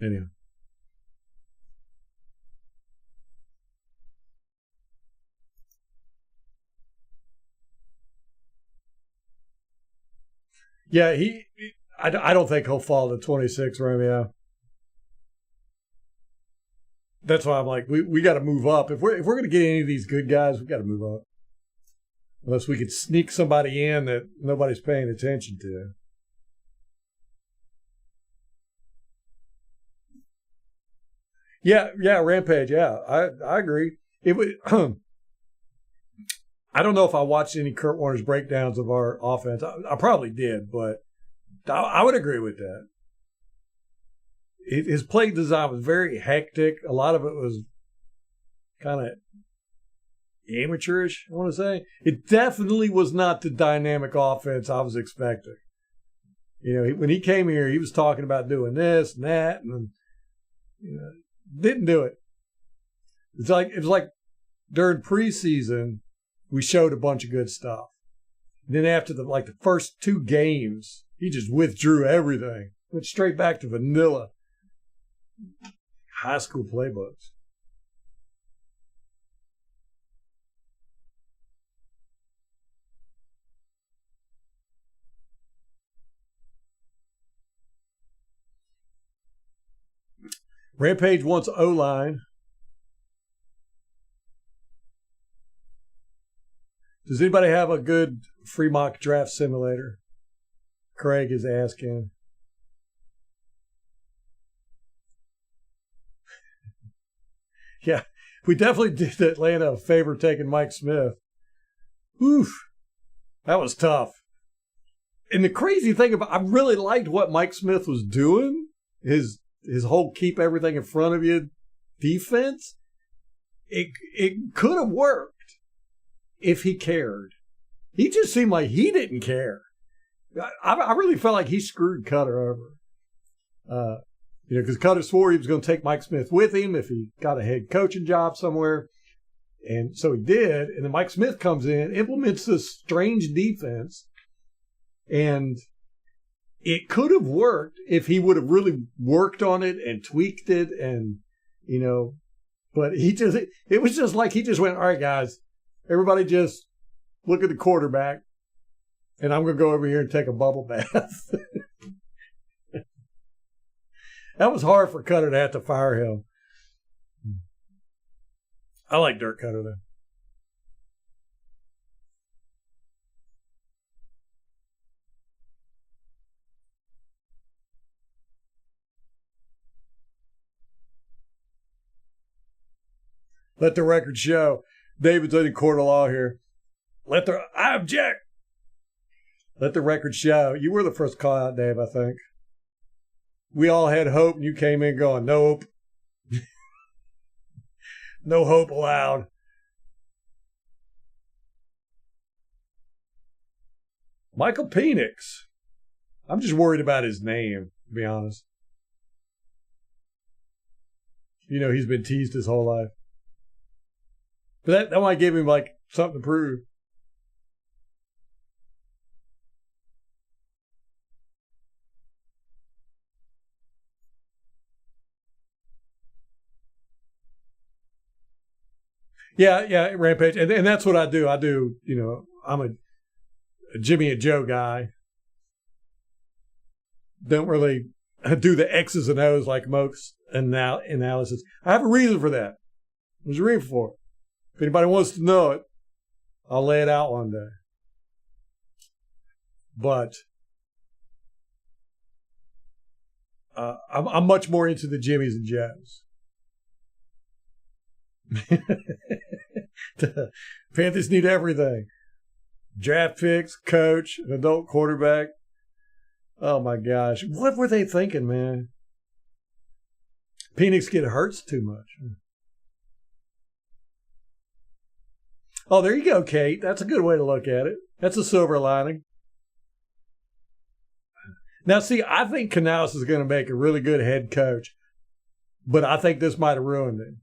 Anyhow. Yeah, I don't think he'll fall to 26, Romeo. That's why I'm like, we got to move up. If we're going to get any of these good guys, we got to move up. Unless we could sneak somebody in that nobody's paying attention to. Yeah, Rampage. Yeah, I agree. It would. I don't know if I watched any Kurt Warner's breakdowns of our offense. I probably did, but I would agree with that. His play design was very hectic. A lot of it was kind of amateurish, I want to say. It definitely was not the dynamic offense I was expecting. You know, when he came here, he was talking about doing this and that, and didn't do it. It was like during preseason, we showed a bunch of good stuff. And then after the first two games, he just withdrew everything. Went straight back to vanilla high school playbooks. Rampage wants O-line. Does anybody have a good free mock draft simulator? Craig is asking. Yeah, we definitely did Atlanta a favor taking Mike Smith. Oof, that was tough. And the crazy thing I really liked what Mike Smith was doing. His whole keep everything in front of you defense. It could have worked if he cared. He just seemed like he didn't care. I really felt like he screwed Cutter over. Because Cutter swore he was going to take Mike Smith with him if he got a head coaching job somewhere. And so he did. And then Mike Smith comes in, implements this strange defense. And it could have worked if he would have really worked on it and tweaked it. And, but it was just like he just went, all right, guys, everybody just look at the quarterback. And I'm going to go over here and take a bubble bath. That was hard for Cutter to have to fire him. I like Dirk Cutter, though. Let the record show. David's in the court of law here. I object. Let the record show. You were the first call out, Dave, I think. We all had hope, and you came in going, nope. No hope allowed. Michael Penix. I'm just worried about his name, to be honest. You know, he's been teased his whole life. But that might give him, like, something to prove. Yeah, Rampage. And that's what I do. I'm a Jimmy and Joe guy. Don't really do the X's and O's like most analysis. I have a reason for that. There's a reason for it. If anybody wants to know it, I'll lay it out one day. But I'm much more into the Jimmys and Joes. The Panthers need everything. Draft picks, coach, an adult quarterback. Oh my gosh. What were they thinking, man? Penix hurts too much. Oh, there you go, Kate. That's a good way to look at it. That's a silver lining. Now, see, I think Canales is going to make a really good head coach, but I think this might have ruined him.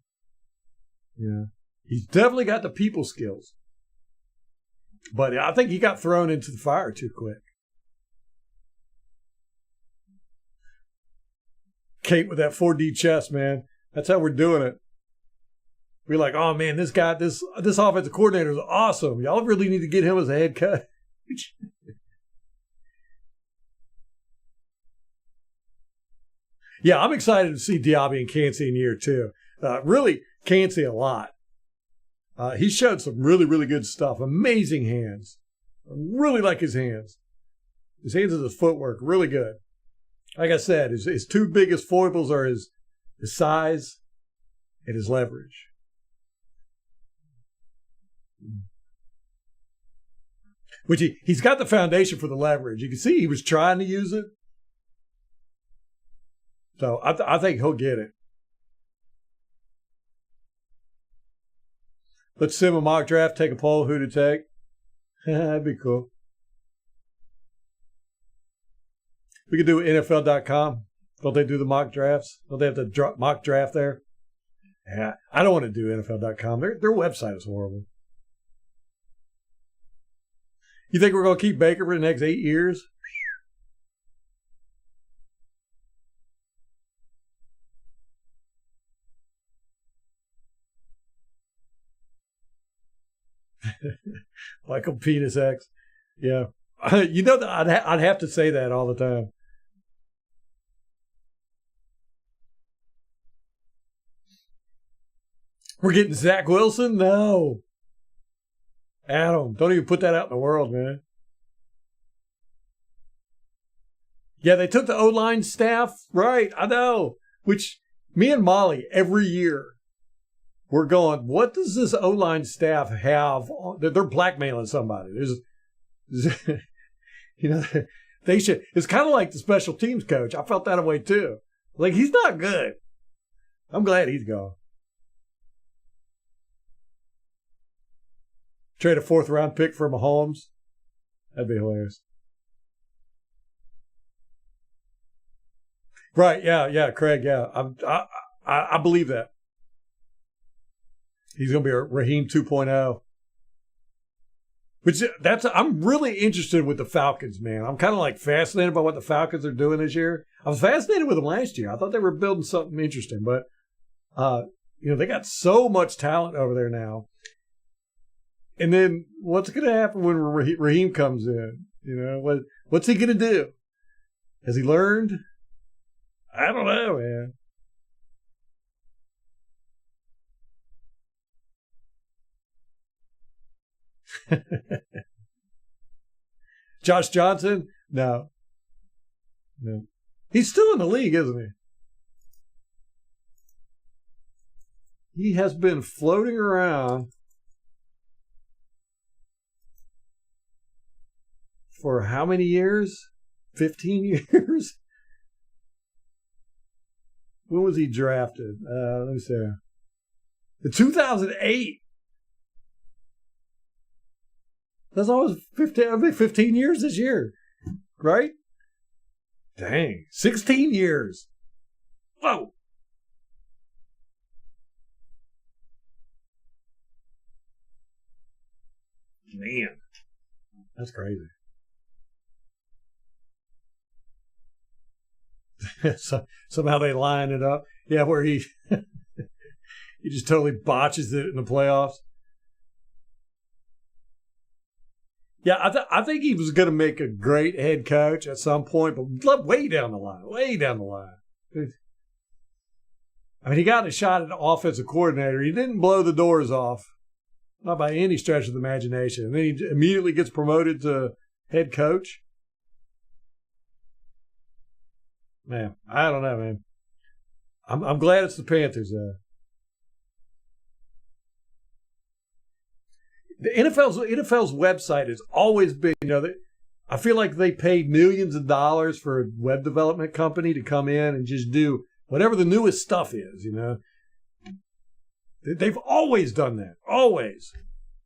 Yeah. He's definitely got the people skills. But I think he got thrown into the fire too quick. Kate with that 4D chess, man. That's how we're doing it. We're like, oh man, this offensive coordinator is awesome. Y'all really need to get him as a head coach. Yeah, I'm excited to see Diaby and Cansey in year two. Really, Cansey a lot. He showed some really, really good stuff. Amazing hands. I really like his hands. His hands and his footwork, really good. Like I said, his two biggest foibles are his size and his leverage. Which he's got the foundation for the leverage. You can see he was trying to use it. So I think he'll get it. Let's sim a mock draft, take a poll, who to take. That'd be cool. We could do NFL.com. Don't they do the mock drafts? Don't they have the mock draft there? Yeah, I don't want to do NFL.com. Their website is horrible. You think we're going to keep Baker for the next 8 years? Michael Penis X. Yeah. You know, I'd have to say that all the time. We're getting Zach Wilson? No. Adam, don't even put that out in the world, man. Yeah, they took the O-line staff. Right, I know. Which, me and Molly, every year, we're going, what does this O-line staff have? They're blackmailing somebody. They should. It's kind of like the special teams coach. I felt that way too. Like, he's not good. I'm glad he's gone. Trade a 4th round pick for Mahomes. That'd be hilarious. Right, yeah, Craig, yeah. I believe that. He's going to be a Raheem 2.0. I'm really interested with the Falcons, man. I'm kind of like fascinated by what the Falcons are doing this year. I was fascinated with them last year. I thought they were building something interesting, but they got so much talent over there now. And then what's going to happen when Raheem comes in? What's he going to do? Has he learned? I don't know, man. Josh Johnson? No. He's still in the league, isn't he? He has been floating around for how many years? 15 years? When was he drafted? Let me see. In 2008. That's almost 15 years this year, right? Dang, 16 years. Whoa. Man, that's crazy. So, somehow they line it up. Yeah, where he he just totally botches it in the playoffs. Yeah, I think he was going to make a great head coach at some point, but way down the line, way down the line. I mean, he got a shot at the offensive coordinator. He didn't blow the doors off, not by any stretch of the imagination. And then he immediately gets promoted to head coach. Man, I don't know, man. I'm glad it's the Panthers, though. The NFL's website has always been, I feel like they paid millions of dollars for a web development company to come in and just do whatever the newest stuff is, They've always done that, always.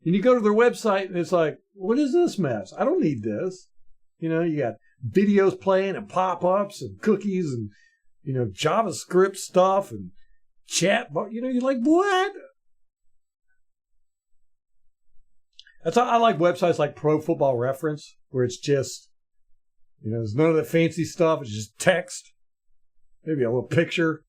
And you go to their website and it's like, what is this mess? I don't need this. You got videos playing and pop-ups and cookies and, JavaScript stuff and chat. You're like, what? That's how I like websites like Pro Football Reference, where it's just, there's none of the fancy stuff. It's just text, maybe a little picture.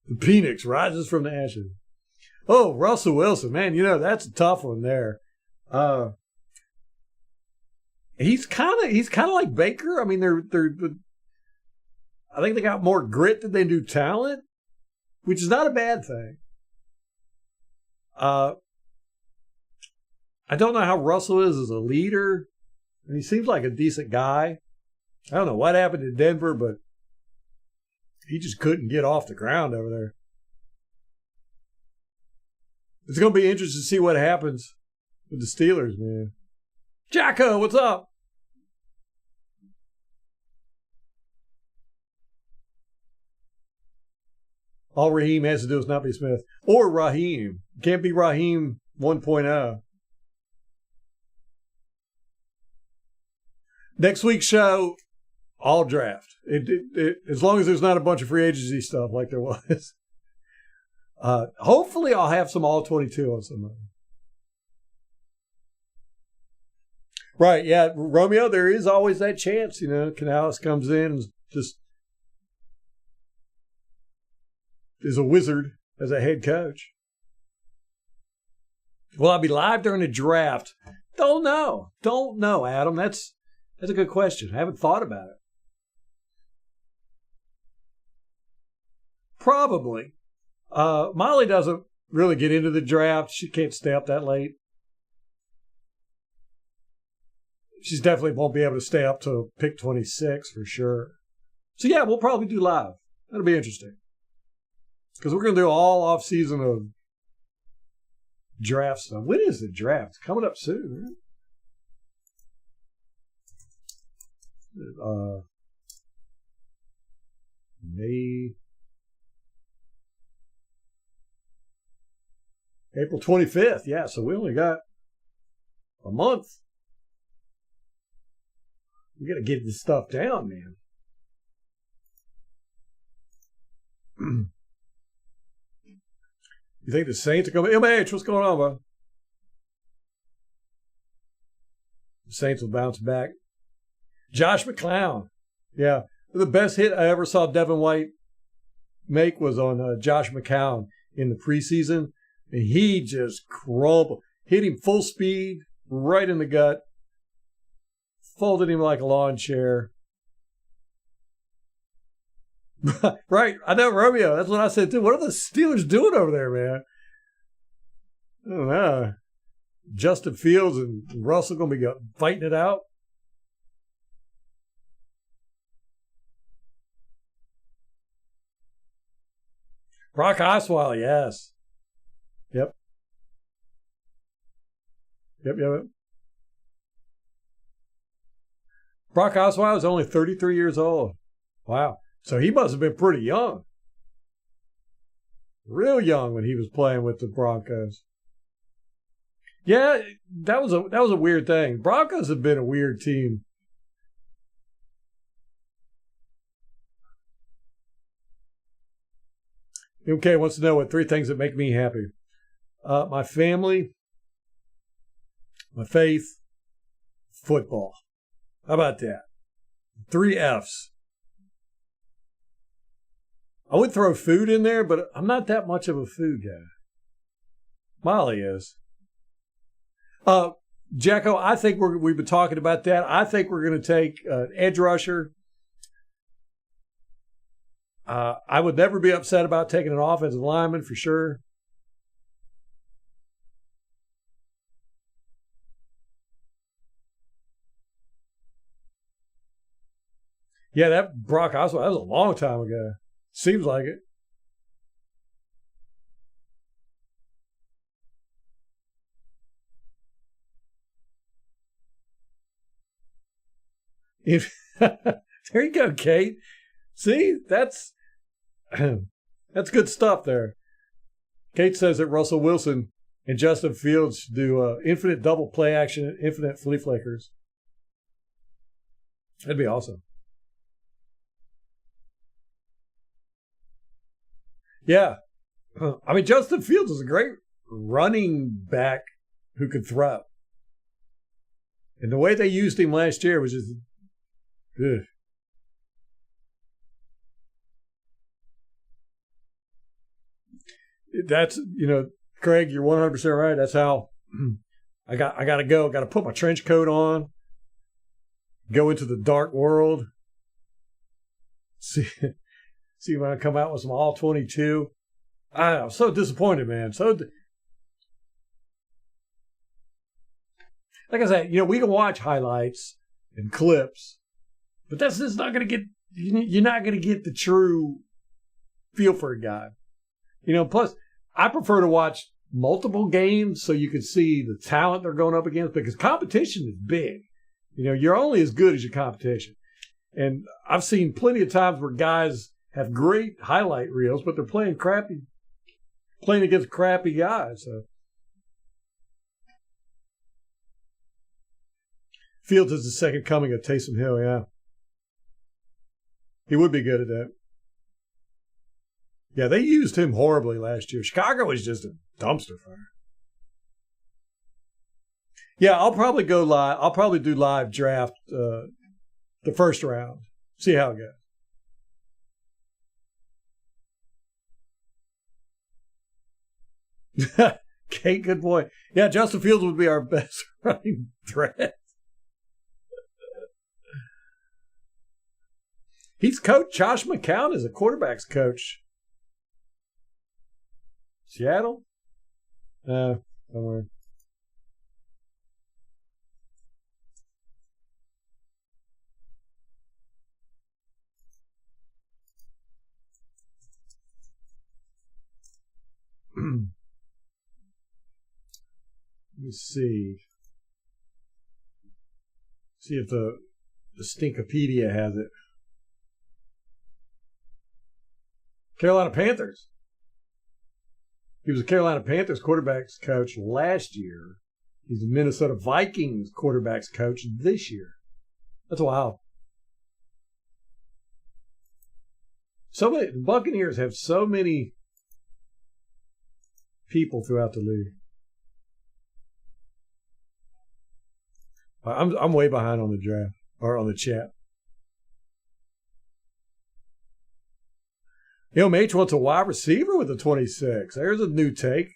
The Phoenix rises from the ashes. Oh, Russell Wilson, man, that's a tough one there. He's kind of like Baker. I mean, I think they got more grit than they do talent, which is not a bad thing. I don't know how Russell is as a leader. He seems like a decent guy. I don't know what happened in Denver, but he just couldn't get off the ground over there. It's going to be interesting to see what happens with the Steelers, man. Jacko, what's up? All Raheem has to do is not be Smith. Or Raheem. Can't be Raheem 1.0. Next week's show, all draft. As long as there's not a bunch of free agency stuff like there was. Hopefully I'll have some all 22 on somebody. Right, yeah, Romeo, there is always that chance, Canales comes in and just is a wizard as a head coach. Will I be live during the draft? Don't know, Adam. That's a good question. I haven't thought about it. Probably. Molly doesn't really get into the draft. She can't stay up that late. She's definitely won't be able to stay up till pick 26 for sure. So yeah, we'll probably do live. That'll be interesting. Because we're going to do all off season of draft stuff. When is the draft? It's coming up soon, right? May. April 25th. Yeah, so we only got a month. We got to get this stuff down, man. You think the Saints are going to... MH, what's going on, bro? The Saints will bounce back. Josh McClown. Yeah. The best hit I ever saw Devin White make was on Josh McCown in the preseason. And he just crumpled. Hit him full speed, right in the gut. Folded him like a lawn chair. Right. I know, Romeo. That's what I said, too. What are the Steelers doing over there, man? I don't know. Justin Fields and Russell going to be fighting it out. Brock Osweiler, yes. Yep. Brock Osweiler was only 33 years old. Wow. So he must have been pretty young. Real young when he was playing with the Broncos. Yeah, that was a weird thing. Broncos have been a weird team. MK wants to know what 3 things that make me happy. My family, my faith, football. How about that? 3 F's. I would throw food in there, but I'm not that much of a food guy. Molly is. Jacko, I think we've been talking about that. I think we're going to take an edge rusher. I would never be upset about taking an offensive lineman for sure. Yeah, that Brock Osweiler, that was a long time ago. Seems like it. There you go, Kate. See, that's good stuff there. Kate says that Russell Wilson and Justin Fields should do infinite double play action, infinite flea flickers. That'd be awesome. Yeah. I mean, Justin Fields is a great running back who could throw. And the way they used him last year was just good. That's, Craig, you're 100% right. That's how I got to go. Got to put my trench coat on, go into the dark world. See when I come out with some all 22. I'm so disappointed, man. Like I said, we can watch highlights and clips, but that's just not going to get. You're not going to get the true feel for a guy. Plus, I prefer to watch multiple games so you can see the talent they're going up against, because competition is big. You're only as good as your competition. And I've seen plenty of times where guys have great highlight reels, but they're playing against crappy guys. So. Fields is the second coming of Taysom Hill, yeah. He would be good at that. Yeah, they used him horribly last year. Chicago was just a dumpster fire. Yeah, I'll probably go live. I'll probably do live draft the first round. See how it goes. Okay, good boy. Yeah, Justin Fields would be our best running threat. He's coach. Josh McCown is a quarterback's coach. Seattle? Don't worry. Let me see. See if the Stinkopedia has it. Carolina Panthers. He was a Carolina Panthers quarterback's coach last year. He's a Minnesota Vikings quarterback's coach this year. That's wild. The Buccaneers have so many people throughout the league. I'm way behind on the draft or on the chat. MH wants a wide receiver with a 26. There's a new take.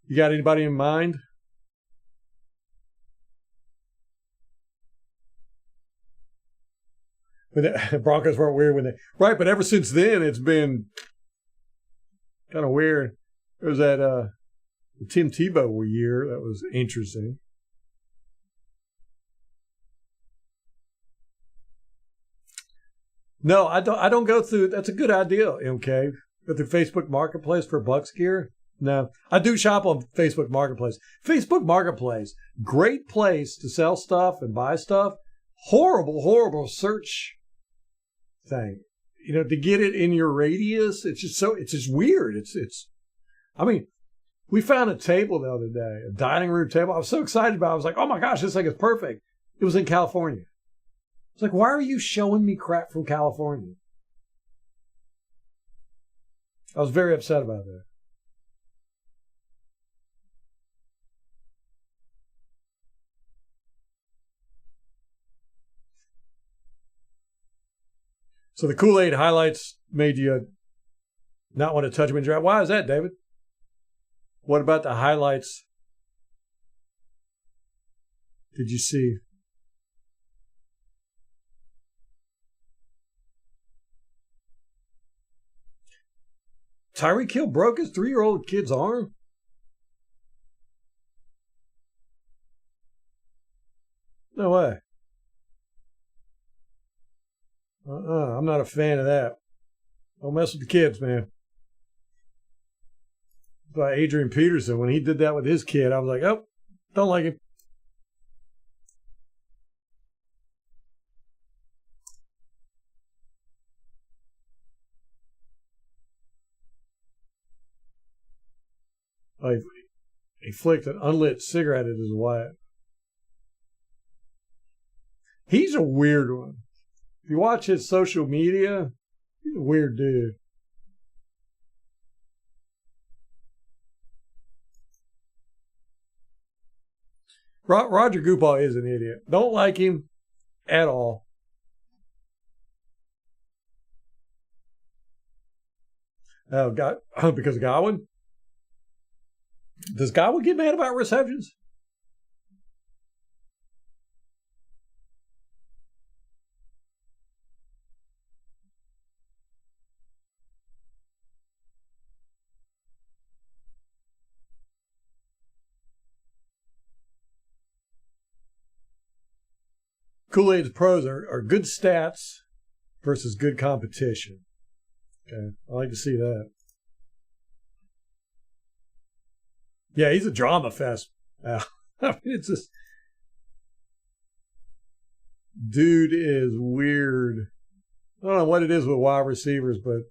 You got anybody in mind? The Broncos weren't weird when they right, but ever since then it's been kind of weird. There was that Tim Tebow year that was interesting. No, I don't go through. That's a good idea, MK. Go through Facebook Marketplace for Bucks gear. No, I do shop on Facebook Marketplace. Facebook Marketplace, great place to sell stuff and buy stuff. horrible, horrible search thing. To get it in your radius, it's just weird. I mean, we found a table the other day, a dining room table. I was so excited about it. I was like, oh my gosh, this thing is perfect. It was in California. It's like, why are you showing me crap from California? I was very upset about that. So the Kool-Aid highlights made you not want to touch him in draft. Why is that, David? What about the highlights did you see? Tyreek Hill broke his 3-year-old kid's arm? No way. I'm not a fan of that. Don't mess with the kids, man. By Adrian Peterson, when he did that with his kid, I was like, oh, don't like him. Like, he flicked an unlit cigarette at his wife. He's a weird one. If you watch his social media, he's a weird dude. Roger Goodell is an idiot. Don't like him at all. Oh, God, because of Godwin? Does Godwin get mad about receptions? Kool-Aid's pros are good stats versus good competition. Okay, I like to see that. Yeah, he's a drama fest. I mean, it's just, dude is weird. I don't know what it is with wide receivers, but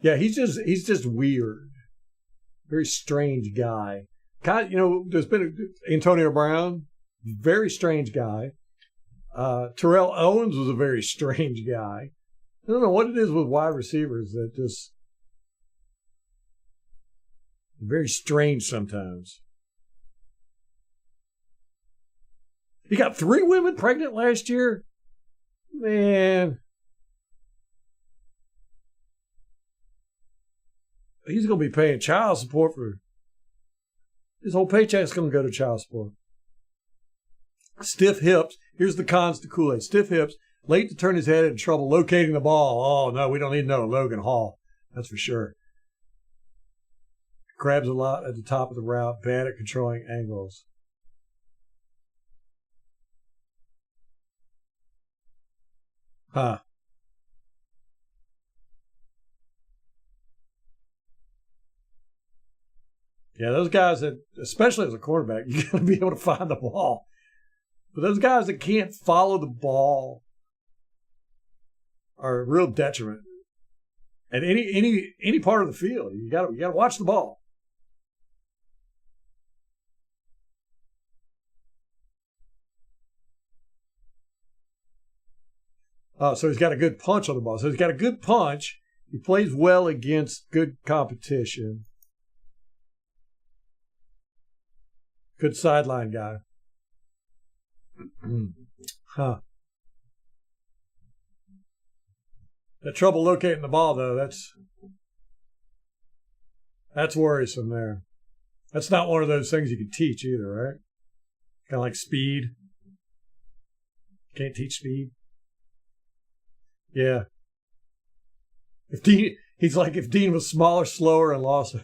yeah, he's just weird. Very strange guy. There's been Antonio Brown, very strange guy. Terrell Owens was a very strange guy. I don't know what it is with wide receivers that just very strange sometimes. He got 3 women pregnant last year. Man. He's going to be paying child support for his whole paycheck's going to go to child support. Stiff hips. Here's the cons to Kool-Aid. Stiff hips. Late to turn his head, in trouble locating the ball. Oh, no, we don't need no Logan Hall. That's for sure. Grabs a lot at the top of the route. Bad at controlling angles. Huh. Yeah, those guys that, especially as a quarterback, you got to be able to find the ball. But those guys that can't follow the ball are a real detriment at any part of the field. You got to watch the ball. So he's got a good punch on the ball. So he's got a good punch. He plays well against good competition. Good sideline guy. Huh. The trouble locating the ball, though, that's worrisome there. That's not one of those things you can teach either, right? Kind of like speed. Can't teach speed. Yeah. If Dean was smaller, slower, and lost it.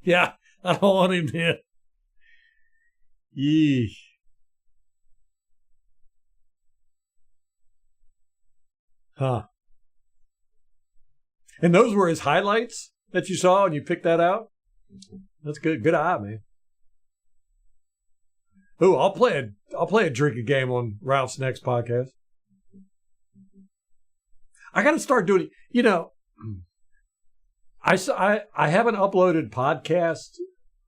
Yeah, I don't want him to. Yee. Huh. And those were his highlights that you saw and you picked that out? That's good. Good eye, man. Ooh, I'll play a drinking game on Ralph's next podcast. I got to start doing it. You know, I haven't uploaded podcasts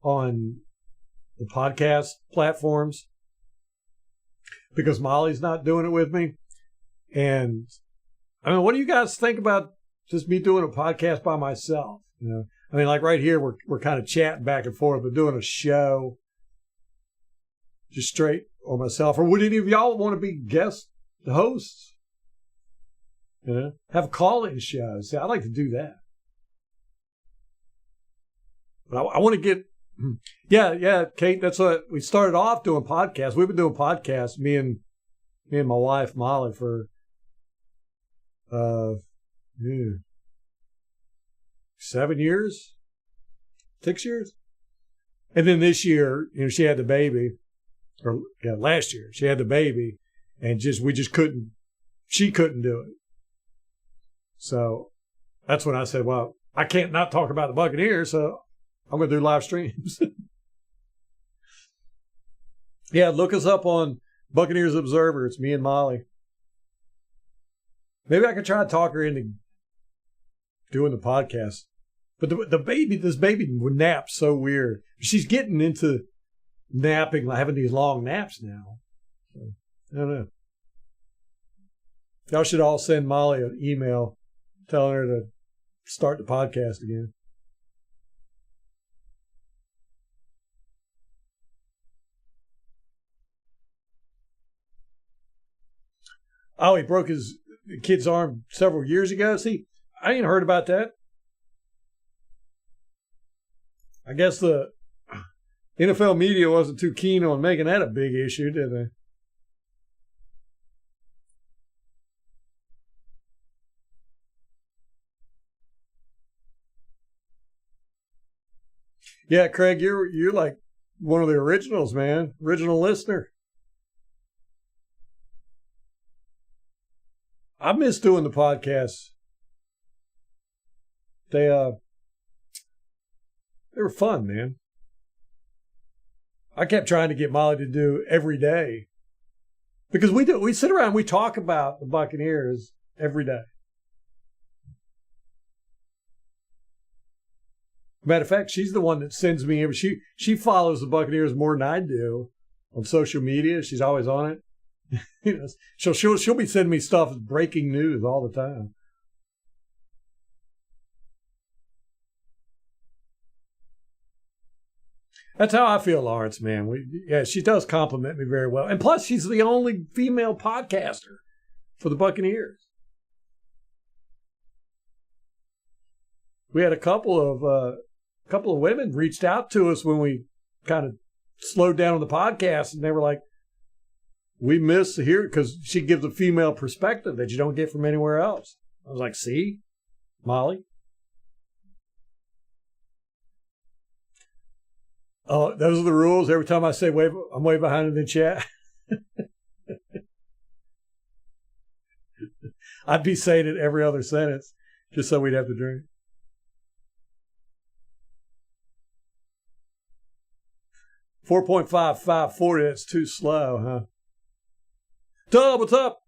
on the podcast platforms because Molly's not doing it with me. And I mean, what do you guys think about just me doing a podcast by myself? You know, I mean, like right here, we're kind of chatting back and forth, but doing a show just straight on myself. Or would any of y'all want to be guest hosts? You know, have call-in shows. See, I'd like to do that. But I want to get, yeah, Kate. That's what we started off doing podcasts. We've been doing podcasts, me and my wife Molly, for 7 years, 6 years, and then this year, you know, she had the baby, or yeah, last year she had the baby, and she couldn't do it. So that's when I said, well, I can't not talk about the Buccaneers, so I'm going to do live streams. Yeah, look us up on Buccaneers Observer. It's me and Molly. Maybe I could try to talk her into doing the podcast. But this baby naps so weird. She's getting into napping, like having these long naps now. So, I don't know. Y'all should all send Molly an email telling her to start the podcast again. Oh, he broke his kid's arm several years ago. See, I ain't heard about that. I guess the NFL media wasn't too keen on making that a big issue, did they? Yeah, Craig, you're like one of the originals, man. Original listener. I miss doing the podcasts. They were fun, man. I kept trying to get Molly to do every day because we sit around and we talk about the Buccaneers every day. Matter of fact, she's the one that sends me. She follows the Buccaneers more than I do on social media. She's always on it. You know, she'll be sending me stuff, breaking news all the time. That's how I feel, Lawrence, man. She does compliment me very well. And plus, she's the only female podcaster for the Buccaneers. We had a couple of women reached out to us when we kind of slowed down on the podcast, and they were like, we miss here because she gives a female perspective that you don't get from anywhere else. I was like, see, Molly? Oh, those are the rules. Every time I say I'm way behind in the chat. I'd be saying it every other sentence just so we'd have to drink. .540, that's too slow, huh? Dub, what's up?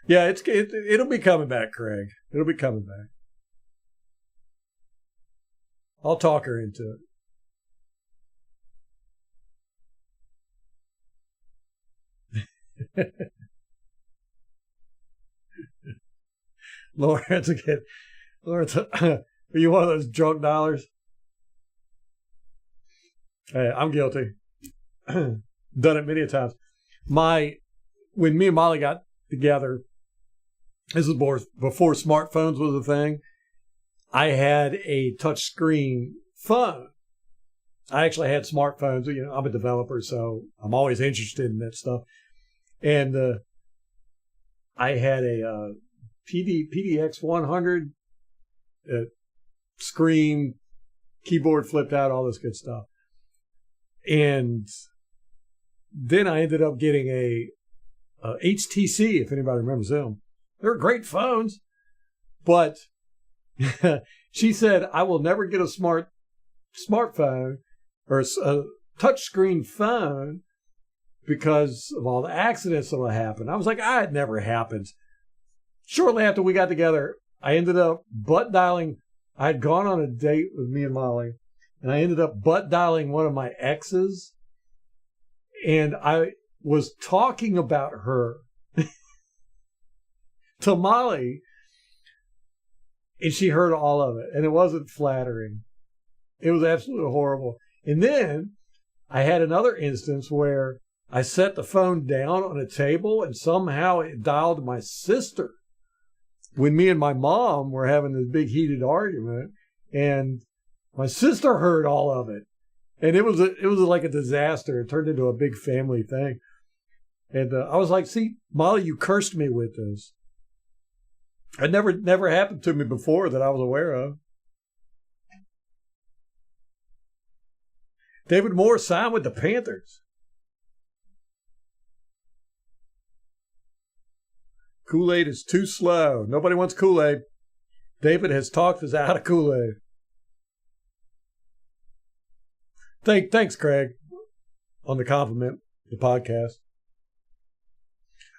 Yeah, it'll be coming back, Craig. It'll be coming back. I'll talk her into it. Lawrence again. Lawrence, are you one of those drunk dollars? Hey, I'm guilty. Done it many times. When me and Molly got together, this is before smartphones was a thing. I had a touchscreen phone. I actually had smartphones. You know, I'm a developer, so I'm always interested in that stuff. And I had a PDX 100 screen, keyboard flipped out, all this good stuff. And then I ended up getting a HTC, if anybody remembers them. They're great phones. But she said, I will never get a smartphone or a touchscreen phone because of all the accidents that will happen. I was like, it never happens. Shortly after we got together, I ended up butt dialing. I had gone on a date with me and Molly, and I ended up butt dialing one of my exes. And I was talking about her to Molly, and she heard all of it, and it wasn't flattering. It was absolutely horrible. And then I had another instance where I set the phone down on a table, and somehow it dialed my sister when me and my mom were having this big heated argument, and my sister heard all of it. And it was like a disaster. It turned into a big family thing. And I was like, see, Molly, you cursed me with this. It never happened to me before that I was aware of. David Moore signed with the Panthers. Kool-Aid is too slow. Nobody wants Kool-Aid. David has talked us out of Kool-Aid. Thanks, Craig, on the compliment, the podcast.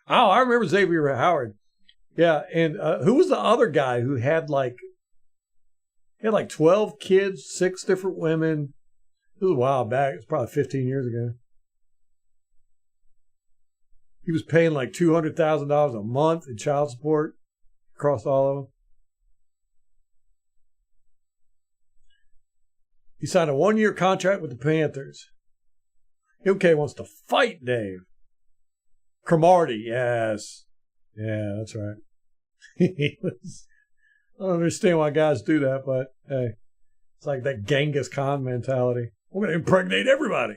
Oh, I remember Xavier Howard. Yeah, and who was the other guy who had like 12 kids, 6 different women? It was a while back. It was probably 15 years ago. He was paying like $200,000 a month in child support across all of them. He signed a 1-year contract with the Panthers. UK wants to fight Dave. Cromartie, yes. Yeah, that's right. I don't understand why guys do that, but hey, it's like that Genghis Khan mentality. We're going to impregnate everybody.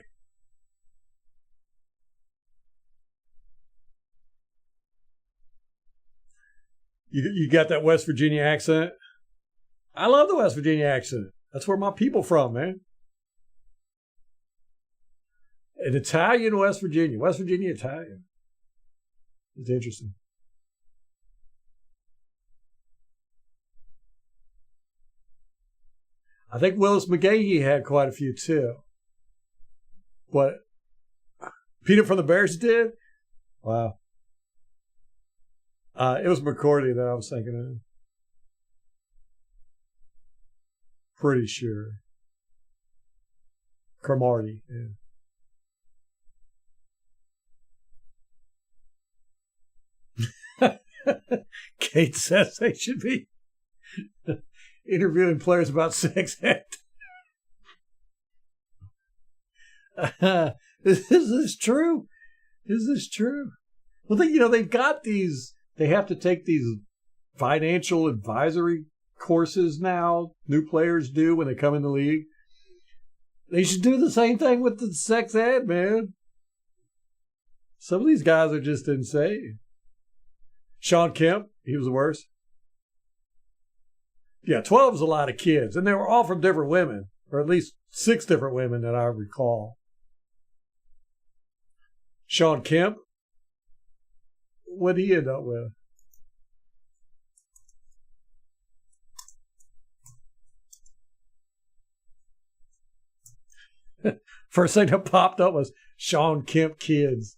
You got that West Virginia accent? I love the West Virginia accent. That's where my people from, man. An Italian West Virginia. West Virginia Italian. It's interesting. I think Willis McGahee had quite a few too. What? Peanut from the Bears did? Wow. It was McCourty that I was thinking of. Pretty sure. Cromartie, yeah. Kate says they should be interviewing players about sex act. Is this true? Is this true? Well, they've got these. They have to take these financial advisory courses now. New players do when they come in the league. They should do the same thing with the sex ed, man. Some of these guys are just insane. Sean Kemp, he was the worst. Yeah, 12 is a lot of kids, and they were all from different women, or at least 6 different women that I recall. Sean Kemp, what did he end up with? First thing that popped up was Sean Kemp kids.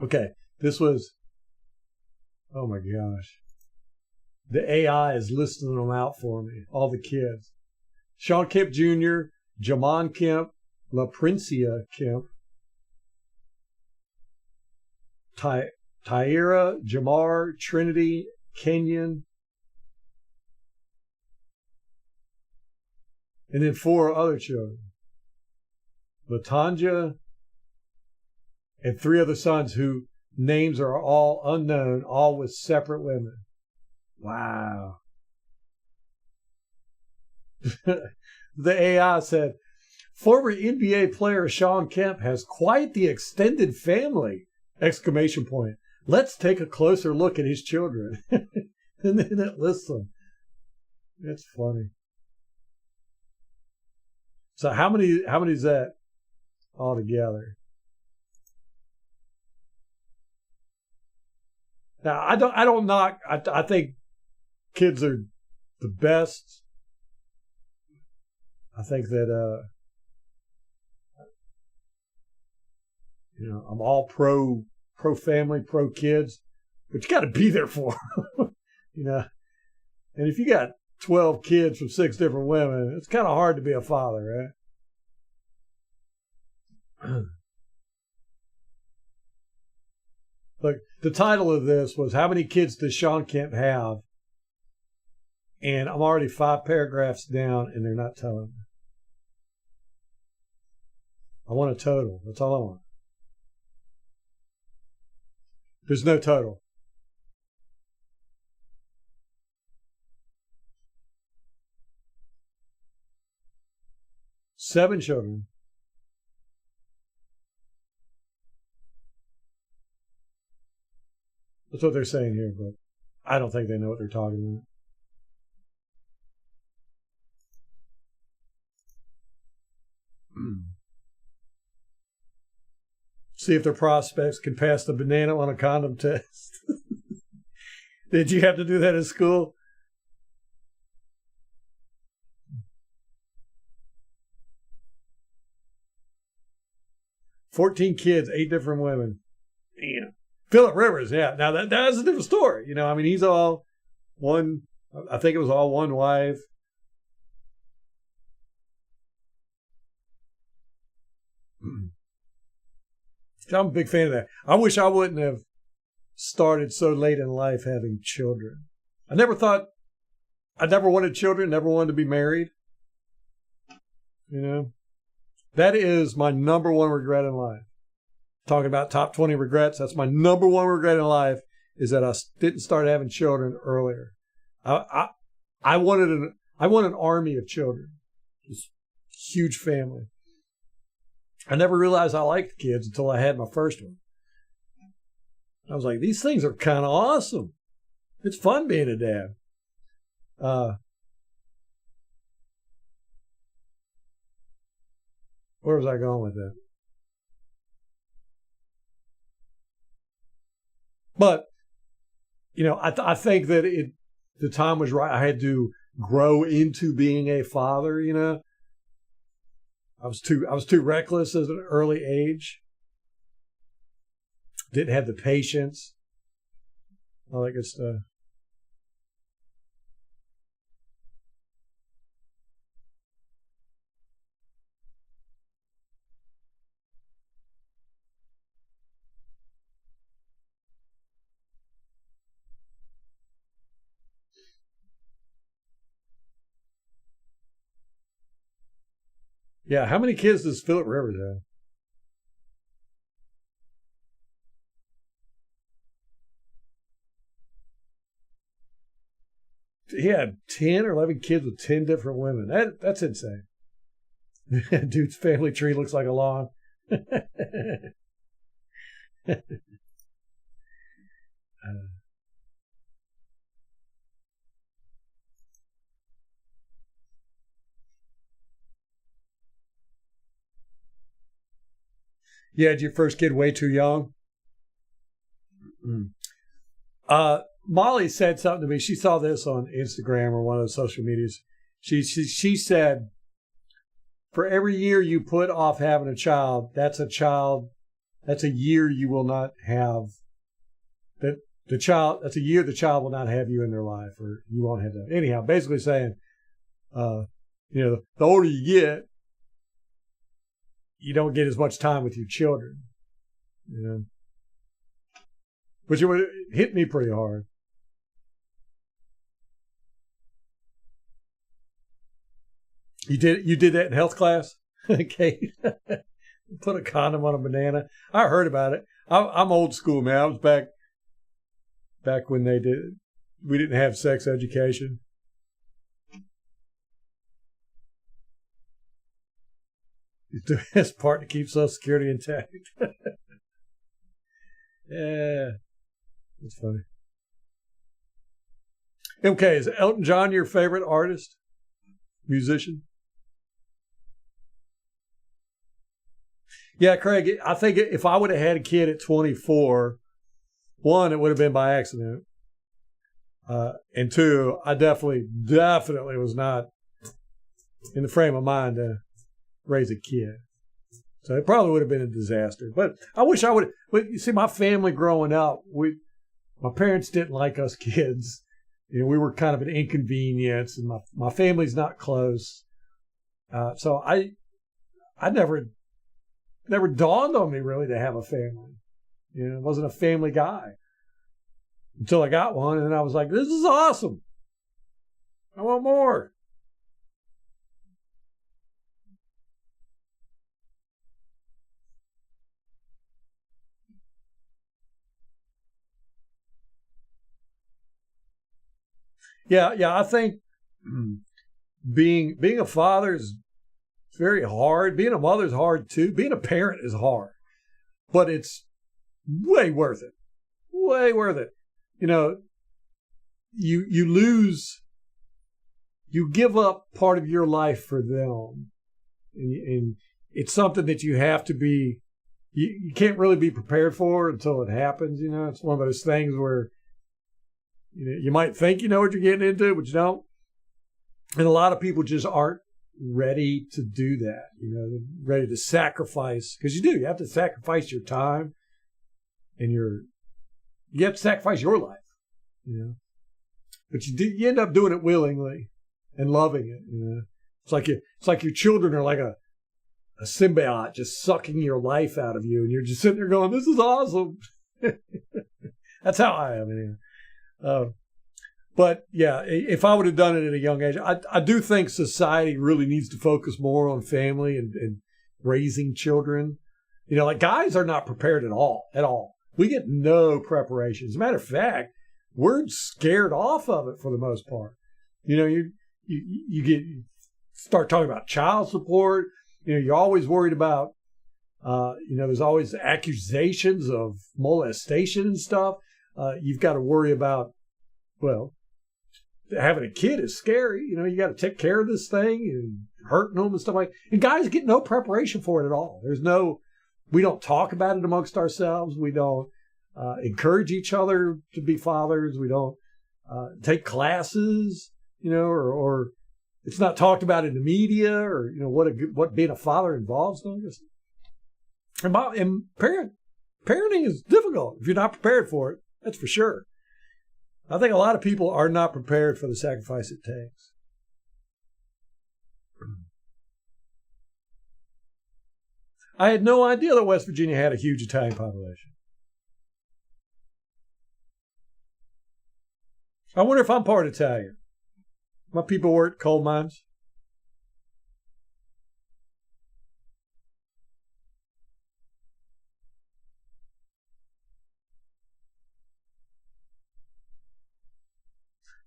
Okay, this was, oh my gosh. The AI is listing them out for me, all the kids. Sean Kemp Jr., Jamon Kemp, La Princia Kemp, Tyra, Jamar, Trinity, Kenyon, and then 4 other children. Latanja, and 3 other sons whose names are all unknown, all with separate women. Wow. The AI said, former NBA player Sean Kemp has quite the extended family! Exclamation point. Let's take a closer look at his children. And then it lists them. That's funny. So how many is that altogether? Now, I don't knock. I think kids are the best. I think that I'm all pro family, pro kids, but you got to be there for them. And if you got 12 kids from 6 different women, it's kind of hard to be a father, right? Look, the title of this was "How Many Kids Does Sean Kemp Have?" And I'm already 5 paragraphs down, and they're not telling me. I want a total. That's all I want. There's no total. Seven children. That's what they're saying here, but I don't think they know what they're talking about. See if their prospects can pass the banana on a condom test. Did you have to do that in school? "14 kids, 8 different women." Damn. Philip Rivers, yeah. Now that's a different story. He's all one. I think it was all one wife. I'm a big fan of that. I wish I wouldn't have started so late in life having children. I never wanted children, never wanted to be married. That is my number one regret in life. Talking about top 20 regrets, that's my number one regret in life, is that I didn't start having children earlier. I wanted an army of children, this huge family. I never realized I liked kids until I had my first one. I was like, these things are kind of awesome. It's fun being a dad. Where was I going with that? But, I think that the time was right. I had to grow into being a father, I was too reckless at an early age. Didn't have the patience. All that good stuff. Yeah, how many kids does Philip Rivers have? He had 10 or 11 kids with 10 different women. That's insane. Dude's family tree looks like a lawn. You had your first kid way too young? Molly said something to me. She saw this on Instagram or one of the social medias. She said, for every year you put off having a child, that's a year you will not have. That's a year the child will not have you in their life, or you won't have that. Anyhow, basically saying, the older you get, you don't get as much time with your children. Which it hit me pretty hard. You did that in health class? Okay. Put a condom on a banana. I heard about it. I'm old school, man. I was back when we didn't have sex education. It's the best part to keep Social Security intact. Yeah. That's funny. Okay, is Elton John your favorite artist? Musician? Yeah, Craig, I think if I would have had a kid at 24, one, it would have been by accident. And two, I definitely was not in the frame of mind to raise a kid. So it probably would have been a disaster. But I wish I would. But you see, my family growing up, my parents didn't like us kids. You know, we were kind of an inconvenience, and my family's not close. So I never dawned on me really to have a family. You know, I wasn't a family guy until I got one, and then I was like, this is awesome. I want more. Yeah, I think being a father is very hard. Being a mother is hard too. Being a parent is hard, but it's way worth it. Way worth it. You know, you give up part of your life for them, and it's something that you have to be. You can't really be prepared for until it happens. You know, it's one of those things where you might think you know what you're getting into, but you don't. And a lot of people just aren't ready to do that. You know, ready to sacrifice, because you do. You have to sacrifice your time, and you have to sacrifice your life. You know, but you end up doing it willingly and loving it. You know, it's like your children are like a symbiote just sucking your life out of you, and you're just sitting there going, "This is awesome." That's how I am. Anyway. But yeah, if I would have done it at a young age, I do think society really needs to focus more on family and raising children. You know, like guys are not prepared at all. We get no preparation. As a matter of fact, we're scared off of it for the most part. You know, you start talking about child support. You know, you're always worried about, there's always accusations of molestation and stuff. You've got to worry about, well, having a kid is scary. You know, you got to take care of this thing and hurting them and stuff like that. And guys get no preparation for it at all. We don't talk about it amongst ourselves. We don't encourage each other to be fathers. We don't take classes, you know, or it's not talked about in the media, or, you know, what being a father involves. And parenting is difficult if you're not prepared for it. That's for sure. I think a lot of people are not prepared for the sacrifice it takes. I had no idea that West Virginia had a huge Italian population. I wonder if I'm part Italian. My people work coal mines.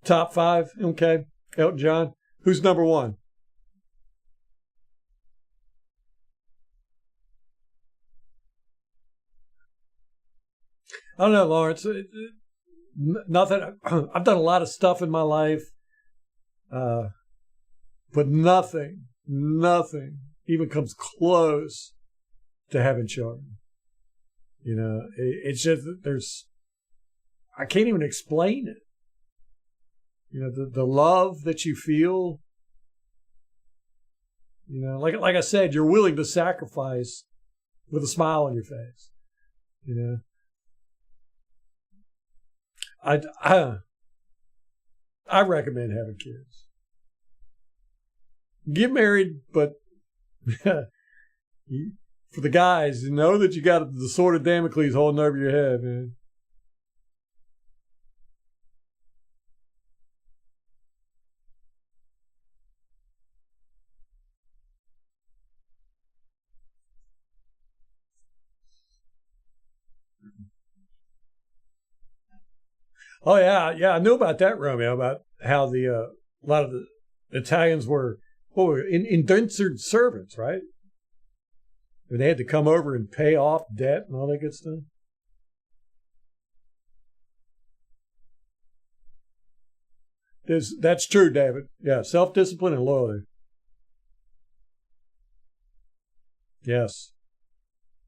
Top 5, okay. Elton John. Who's number 1? I don't know, Lawrence. Nothing. I've done a lot of stuff in my life, but nothing even comes close to having children. You know, it's just I can't even explain it. You know, the love that you feel, you know, like I said, you're willing to sacrifice with a smile on your face, you know. I recommend having kids. Get married, but for the guys, know that you got the sword of Damocles holding over your head, man. Oh yeah, I knew about that, Romeo. About how a lot of the Italians were indentured servants, right? And they had to come over and pay off debt and all that good stuff. That's true, David. Yeah, self-discipline and loyalty. Yes,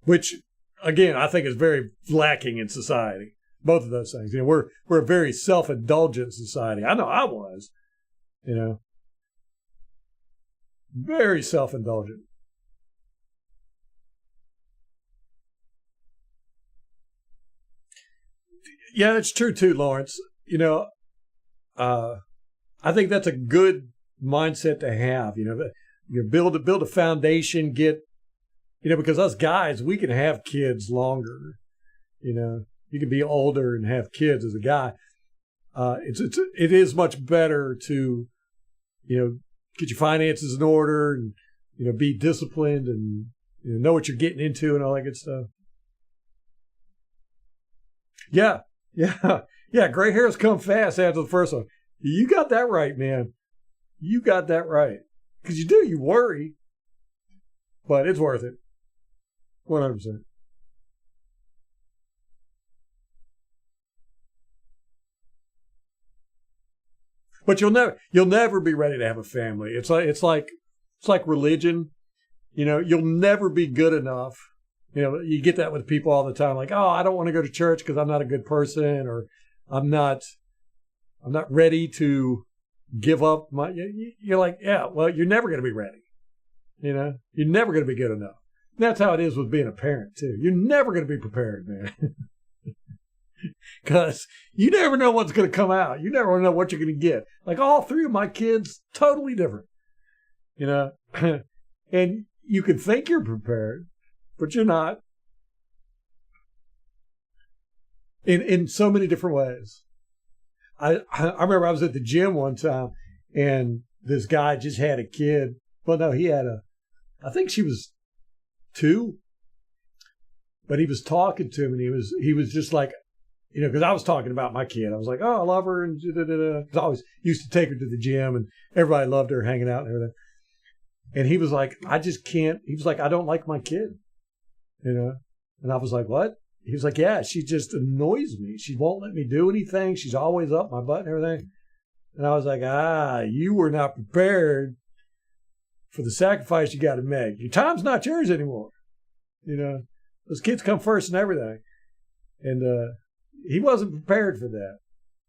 which again I think is very lacking in society. Both of those things. We're a very self-indulgent society. I know I was, very self-indulgent. Yeah, that's true too, Lawrence. I think that's a good mindset to have. Build a foundation, because us guys, we can have kids longer. You can be older and have kids as a guy. It is much better to, get your finances in order and, be disciplined and know what you're getting into and all that good stuff. Yeah, yeah, yeah. Gray hairs come fast after the first one. You got that right, man. You got that right. Because you worry, but it's worth it. 100%. But you'll never be ready to have a family. It's like religion. You'll never be good enough. You get that with people all the time, like, oh, I don't want to go to church because I'm not a good person, or I'm not ready to give up my. You're like, yeah, well, you're never going to be ready. You're never going to be good enough. And that's how it is with being a parent too. You're never going to be prepared, man. Because you never know what's going to come out. You never know what you're going to get. Like all three of my kids, totally different. And you can think you're prepared, but you're not. In so many different ways. I remember I was at the gym one time, and this guy just had a kid. Well, no, I think she was 2, but he was talking to him, and he was just like, because I was talking about my kid. I was like, oh, I love her, and because I always used to take her to the gym, and everybody loved her hanging out and everything. And he was like, I just can't. He was like, I don't like my kid, And I was like, what? He was like, yeah, she just annoys me. She won't let me do anything. She's always up my butt and everything. And I was like, you were not prepared for the sacrifice you got to make. Your time's not yours anymore. Those kids come first and everything. And he wasn't prepared for that.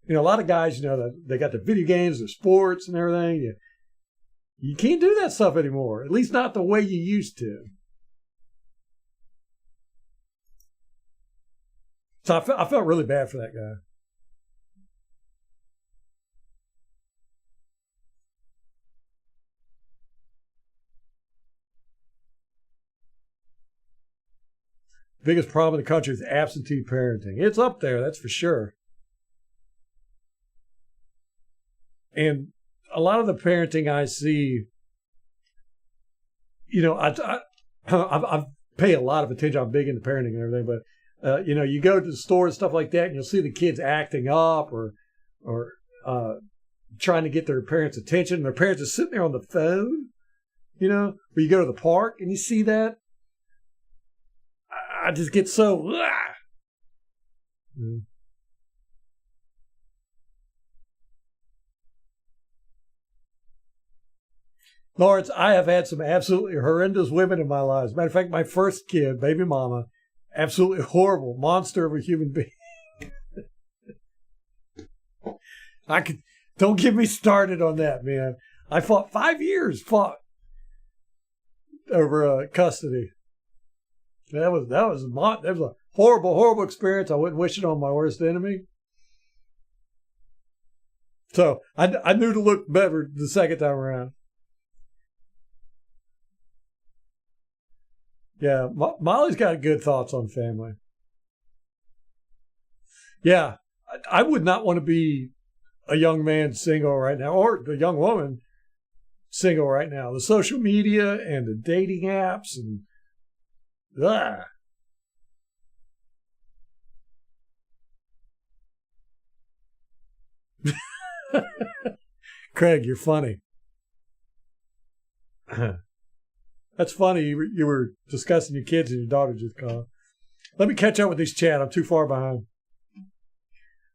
A lot of guys, they got the video games, the sports and everything. You can't do that stuff anymore, at least not the way you used to. So I felt really bad for that guy. Biggest problem in the country is absentee parenting. It's up there, that's for sure. And a lot of the parenting I see, I pay a lot of attention. I'm big into parenting and everything, but you go to the store and stuff like that, and you'll see the kids acting up or trying to get their parents' attention. Their parents are sitting there on the phone, or you go to the park and you see that. I just get so. Lawrence, I have had some absolutely horrendous women in my life. As a matter of fact, my first kid, baby mama, absolutely horrible, monster of a human being. Don't get me started on that, man. I fought 5 years over custody. That was a horrible, horrible experience. I wouldn't wish it on my worst enemy. So I knew to look better the second time around. Yeah, Molly's got good thoughts on family. Yeah, I would not want to be a young man single right now, or a young woman single right now. The social media and the dating apps and Craig, you're funny. That's funny. You were discussing your kids and your daughter just called. Let me catch up with this chat. I'm too far behind.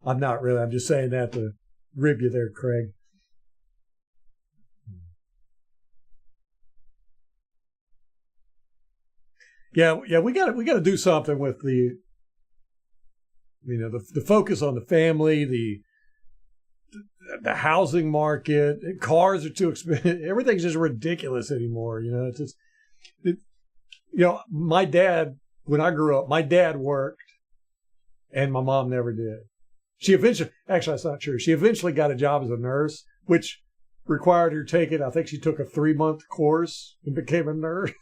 I'm not really. I'm just saying that to rib you there, Craig. Yeah. We got to do something with the focus on the family, the housing market, cars are too expensive. Everything's just ridiculous anymore. It's just, my dad, when I grew up, my dad worked and my mom never did. She eventually, actually, that's not true. She eventually got a job as a nurse, which required her taking, I think she took a 3-month course and became a nurse.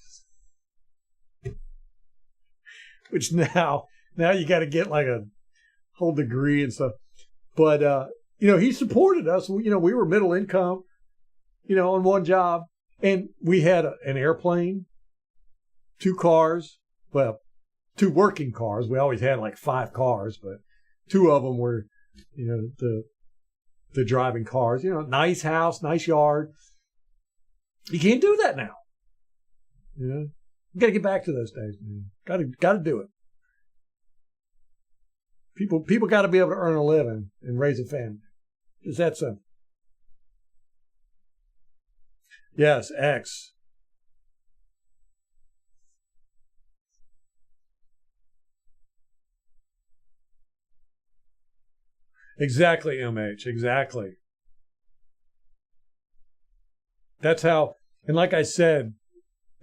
Which now you got to get like a whole degree and stuff. But, he supported us. We were middle income, on one job. And we had an airplane, 2 cars, 2 working cars. We always had like 5 cars, but 2 of them were, the driving cars. Nice house, nice yard. You can't do that now. You got to get back to those days, man. Got to do it. People got to be able to earn a living and raise a family. Just that simple. Yes, X. Exactly, MH. Exactly. That's how, and like I said,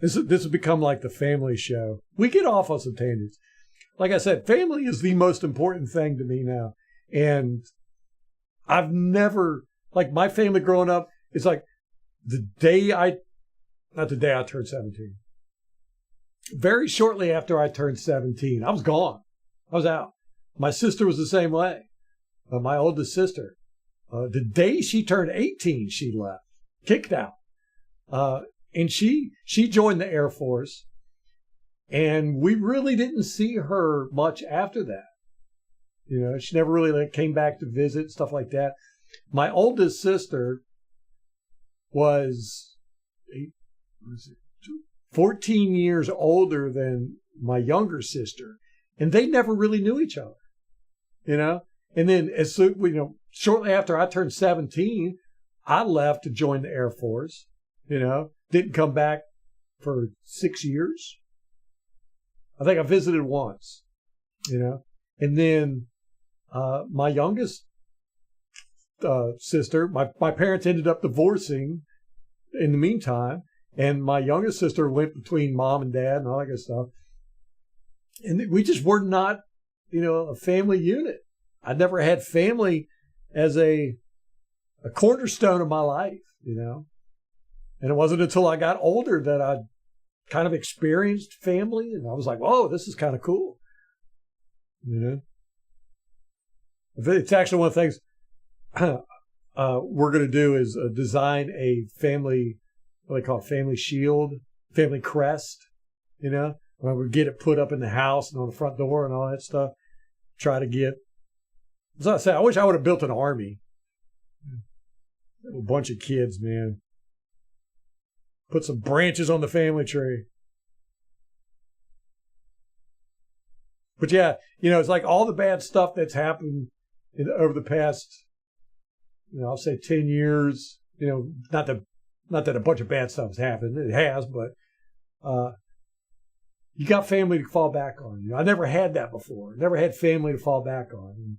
this has become like the family show. We get off on some tangents. Like I said, family is the most important thing to me now. And I've never, like my family growing up, it's like not the day I turned 17. Very shortly after I turned 17, I was gone. I was out. My sister was the same way. My oldest sister. The day she turned 18, she left, kicked out. And she joined the Air Force. And we really didn't see her much after that. She never really came back to visit, stuff like that. My oldest sister was 14 years older than my younger sister. And they never really knew each other, And then as soon, shortly after I turned 17, I left to join the Air Force, didn't come back for 6 years. I think I visited once, and then my youngest sister, my parents ended up divorcing in the meantime, and my youngest sister went between mom and dad and all that good stuff. And we just were not, a family unit. I never had family as a cornerstone of my life, And it wasn't until I got older that I kind of experienced family, and I was like, whoa, this is kind of cool. It's actually one of the things we're going to do is design a family, what they call it, family shield, family crest, when we get it put up in the house and on the front door and all that stuff. Try to get, as I say, I wish I would have built an army. A bunch of kids, man. Put some branches on the family tree. But yeah, it's like all the bad stuff that's happened over the past, I'll say 10 years. Not that a bunch of bad stuff has happened. It has, but you got family to fall back on. I never had that before. Never had family to fall back on.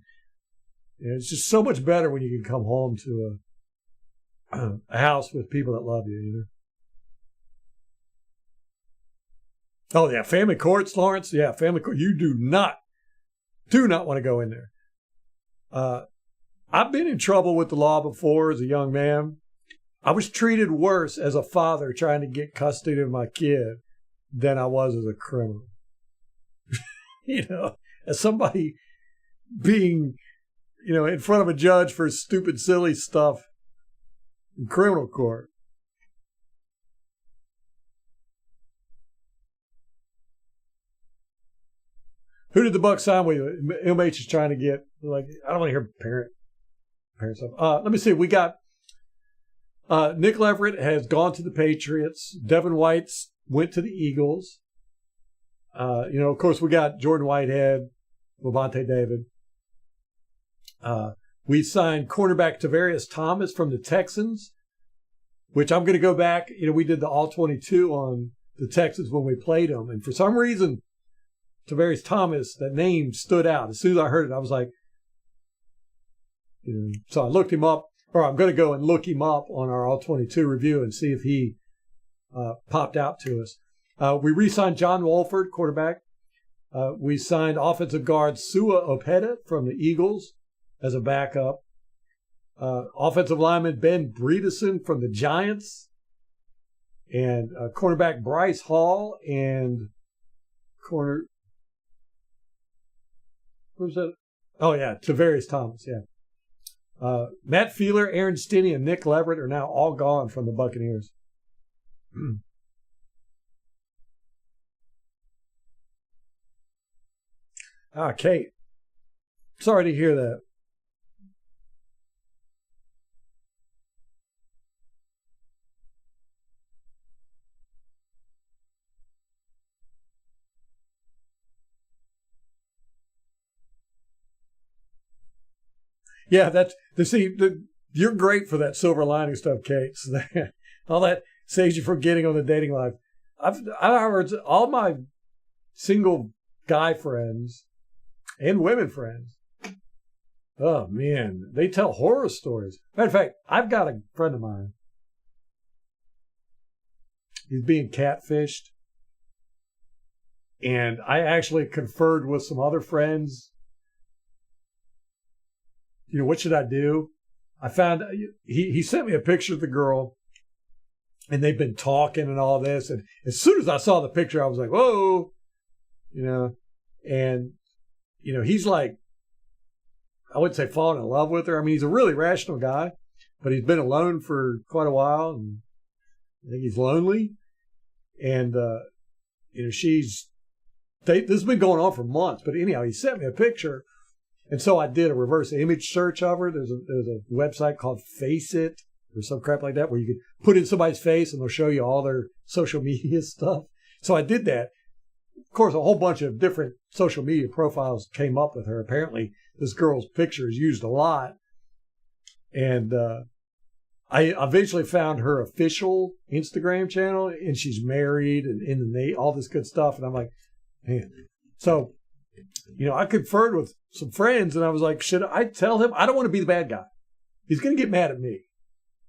And it's just so much better when you can come home to a house with people that love you. Oh, yeah, family courts, Lawrence. Yeah, family court. You do not want to go in there. I've been in trouble with the law before as a young man. I was treated worse as a father trying to get custody of my kid than I was as a criminal. As somebody being, in front of a judge for stupid, silly stuff in criminal court. Who did the Bucs sign with? MH is trying to get, I don't want to hear parent stuff. Let me see. We got Nick Leverett has gone to the Patriots. Devin White went to the Eagles. Of course, we got Jordan Whitehead, Levante David. We signed cornerback Tavarius Thomas from the Texans, which I'm going to go back. We did the All-22 on the Texans when we played them. And for some reason, Tavarius Thomas, that name stood out. As soon as I heard it, I was like, so I looked him up, or I'm going to go and look him up on our All-22 review and see if he popped out to us. We re-signed John Wolford, quarterback. We signed offensive guard Sua Opeta from the Eagles as a backup. Offensive lineman Ben Bredeson from the Giants. And cornerback Bryce Hall and what was that? Oh, yeah, Tavarius Thomas, yeah. Matt Feeler, Aaron Stinney, and Nick Leverett are now all gone from the Buccaneers. Kate. Sorry to hear that. Yeah, you're great for that silver lining stuff, Kate. So all that saves you from getting on the dating life. I've heard all my single guy friends and women friends. Oh man, they tell horror stories. Matter of fact, I've got a friend of mine. He's being catfished, and I actually conferred with some other friends. What should I do? I found he sent me a picture of the girl, and they've been talking and all this. And as soon as I saw the picture, I was like, whoa, and, he's like, I wouldn't say falling in love with her. I mean, he's a really rational guy, but he's been alone for quite a while, and I think he's lonely. And, this has been going on for months. But anyhow, he sent me a picture. And so I did a reverse image search of her. There's a website called Face It or some crap like that where you can put in somebody's face and they'll show you all their social media stuff. So I did that. Of course, a whole bunch of different social media profiles came up with her. Apparently, this girl's picture is used a lot. And I eventually found her official Instagram channel, and she's married and in the all this good stuff. And I'm like, man. So, I conferred with some friends, and I was like, should I tell him? I don't want to be the bad guy. He's going to get mad at me,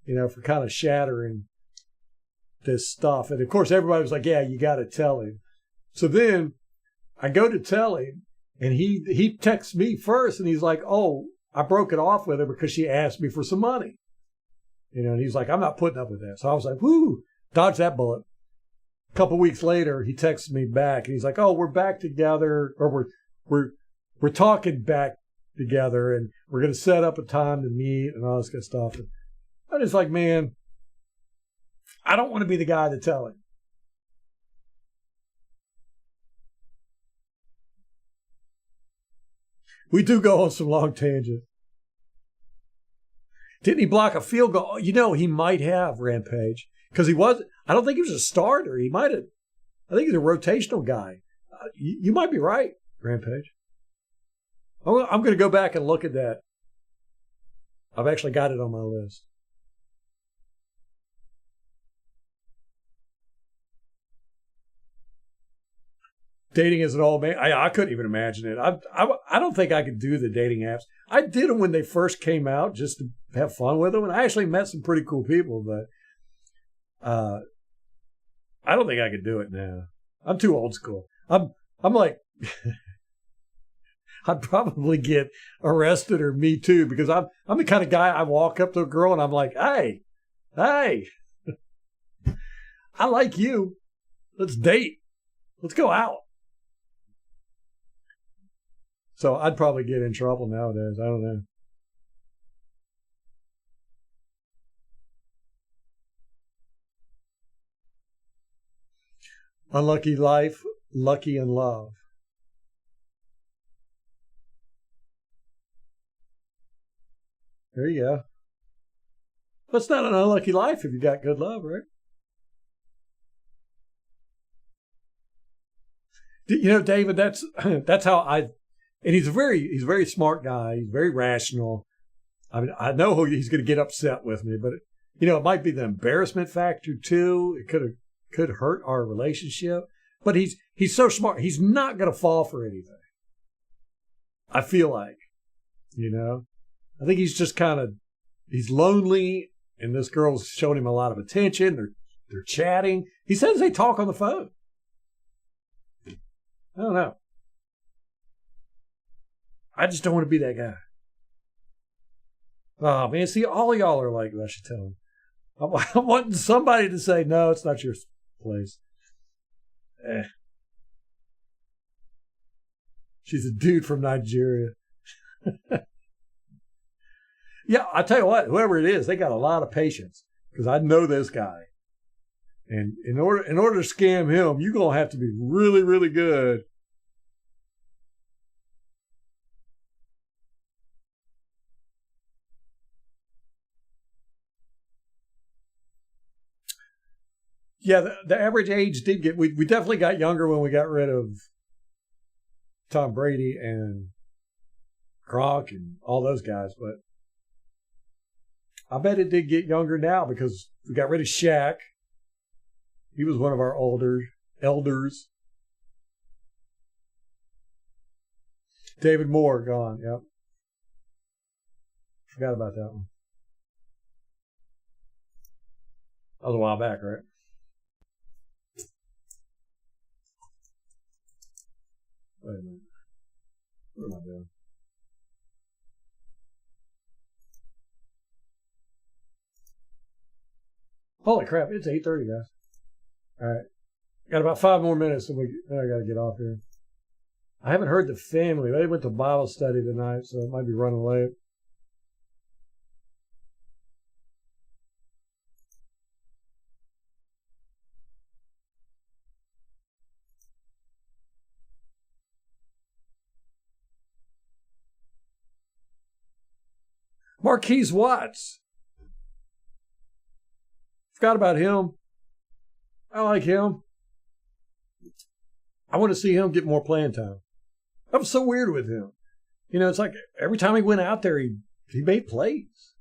for kind of shattering this stuff. And, of course, everybody was like, yeah, you got to tell him. So then I go to tell him, and he texts me first, and he's like, oh, I broke it off with her because she asked me for some money. And he's like, I'm not putting up with that. So I was like, whoo, dodge that bullet. A couple of weeks later, he texts me back, and he's like, oh, we're back together, or we're talking back together, and we're going to set up a time to meet and all this good stuff. And I'm just like, man, I don't want to be the guy to tell him. We do go on some long tangents. Didn't he block a field goal? He might have, Rampage, because I don't think he was a starter. He might have. I think he's a rotational guy. You might be right, Rampage. I'm going to go back and look at that. I've actually got it on my list. Dating as an old man, I couldn't even imagine it. I don't think I could do the dating apps. I did them when they first came out just to have fun with them, and I actually met some pretty cool people, but I don't think I could do it now. I'm too old school. I'm like, I'd probably get arrested or me too, because I'm the kind of guy I walk up to a girl and I'm like, hey, I like you. Let's date. Let's go out. So I'd probably get in trouble nowadays. I don't know. Unlucky life, lucky in love. There you go. That's not an unlucky life if you got good love, right? David, that's how and he's a very smart guy. He's very rational. I mean, I know he's going to get upset with me, but it might be the embarrassment factor too. It could hurt our relationship. But he's so smart. He's not going to fall for anything. I feel like, I think he's just he's lonely, and this girl's showing him a lot of attention. They're chatting. He says they talk on the phone. I don't know. I just don't want to be that guy. Oh, man, see, all of y'all are like, I should tell him. I want somebody to say, no, it's not your place. She's a dude from Nigeria. Yeah, I tell you what, whoever it is, they got a lot of patience, because I know this guy. And in order to scam him, you're going to have to be really, really good. Yeah, the average age did get, we definitely got younger when we got rid of Tom Brady and Gronk and all those guys, but I bet it did get younger now because we got rid of Shaq. He was one of our elders. David Moore, gone, yep. Forgot about that one. That was a while back, right? Wait a minute. What am I doing? Holy crap, it's 8:30, guys. All right. Got about 5 more minutes, and then I got to get off here. I haven't heard the family. They went to Bible study tonight, so it might be running late. Marquise Watts. Forgot about him. I like him. I want to see him get more playing time. That was so weird with him. It's like every time he went out there, he made plays.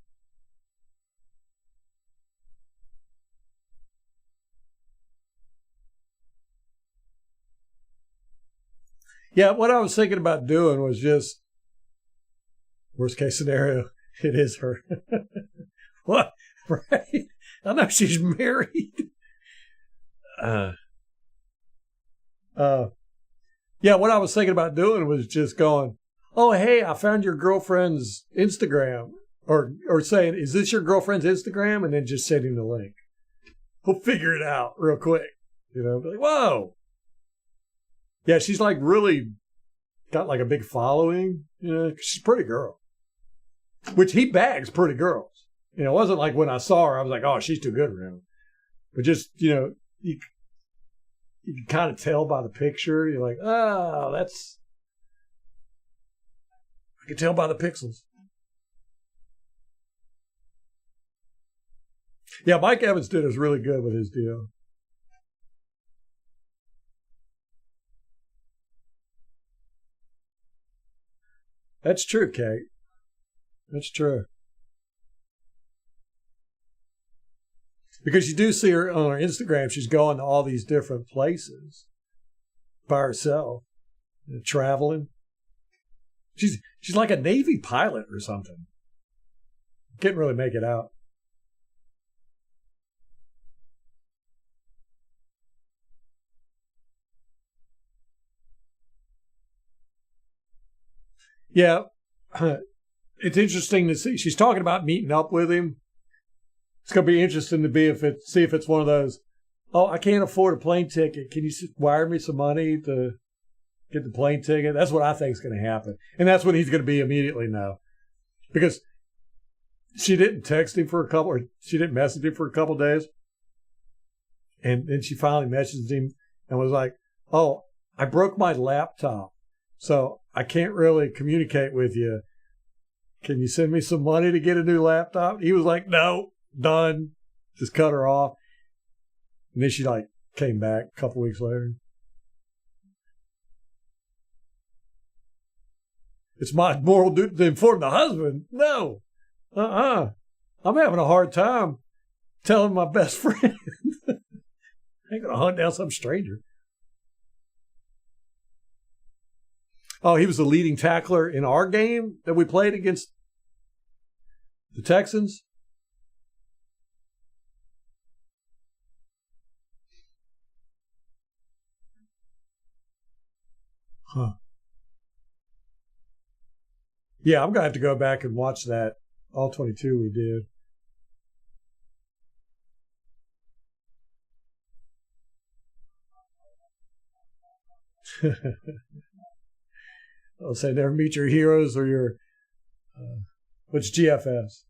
Yeah, what I was thinking about doing was just, worst case scenario, it is her. What? Right? I know she's married. Yeah, what I was thinking about doing was just going, oh, hey, I found your girlfriend's Instagram. Or saying, is this your girlfriend's Instagram? And then just sending the link. We'll figure it out real quick. Be like, whoa. Yeah, she's like really got like a big following. She's a pretty girl. Which he bags pretty girls. It wasn't like when I saw her, I was like, oh, she's too good for him. But just, you can kind of tell by the picture. You're like, oh, I can tell by the pixels. Yeah, Mike Evans did us really good with his deal. That's true, Kate. That's true. Because you do see her on her Instagram, she's going to all these different places by herself, traveling. She's like a Navy pilot or something. Can't really make it out. Yeah, it's interesting to see. She's talking about meeting up with him. It's going to be interesting to see if it's one of those, oh, I can't afford a plane ticket. Can you wire me some money to get the plane ticket? That's what I think is going to happen. And that's what he's going to be immediately now. Because she didn't text him she didn't message him for a couple of days. And then she finally messaged him and was like, oh, I broke my laptop, so I can't really communicate with you. Can you send me some money to get a new laptop? He was like, no. Done. Just cut her off. And then she came back a couple weeks later. It's my moral duty to inform the husband. No. I'm having a hard time telling my best friend. I ain't gonna hunt down some stranger. Oh, he was the leading tackler in our game that we played against the Texans. Huh. Yeah, I'm going to have to go back and watch that. All 22 we did. I'll say never meet your heroes or your, what's GFS?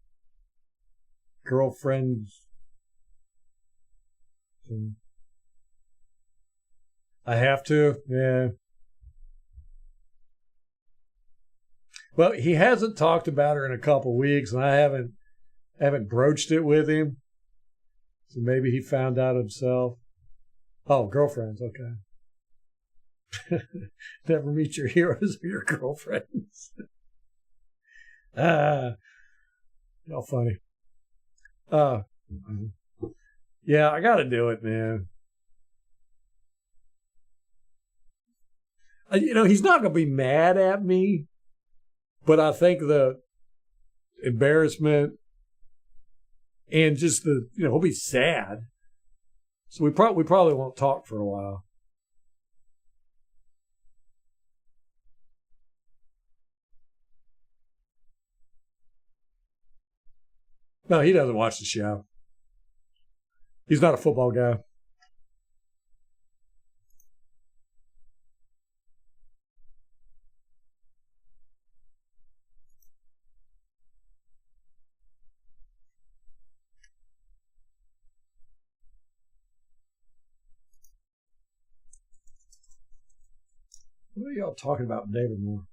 Girlfriends. I have to, yeah. Well, he hasn't talked about her in a couple weeks, and I haven't broached it with him. So maybe he found out himself. Oh, girlfriends, okay. Never meet your heroes or your girlfriends. Y'all funny. Yeah, I got to do it, man. He's not going to be mad at me, but I think the embarrassment and just he'll be sad. So we probably won't talk for a while. No, he doesn't watch the show. He's not a football guy. What are y'all talking about, David Moore?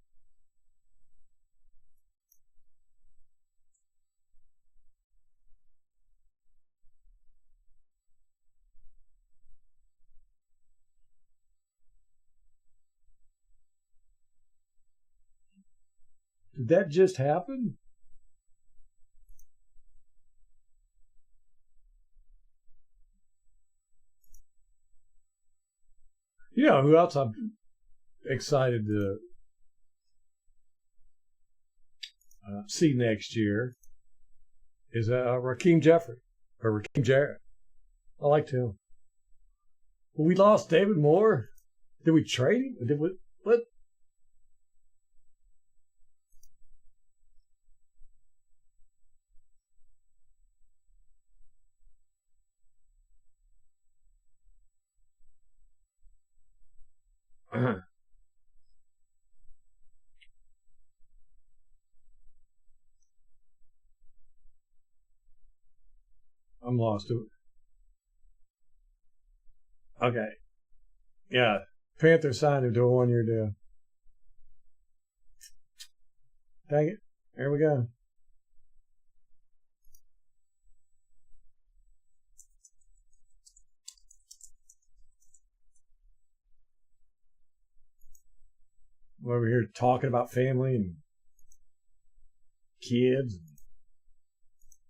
Did that just happen? You know who else I'm excited to see next year is Raheem Jeffrey or Raheem Jarrett. I liked him. Well, we lost David Moore. Did we trade him? Did we? What? I'm lost. Okay. Yeah. Panthers signed him to a 1-year deal. Dang it. There we go. We're over here talking about family and kids.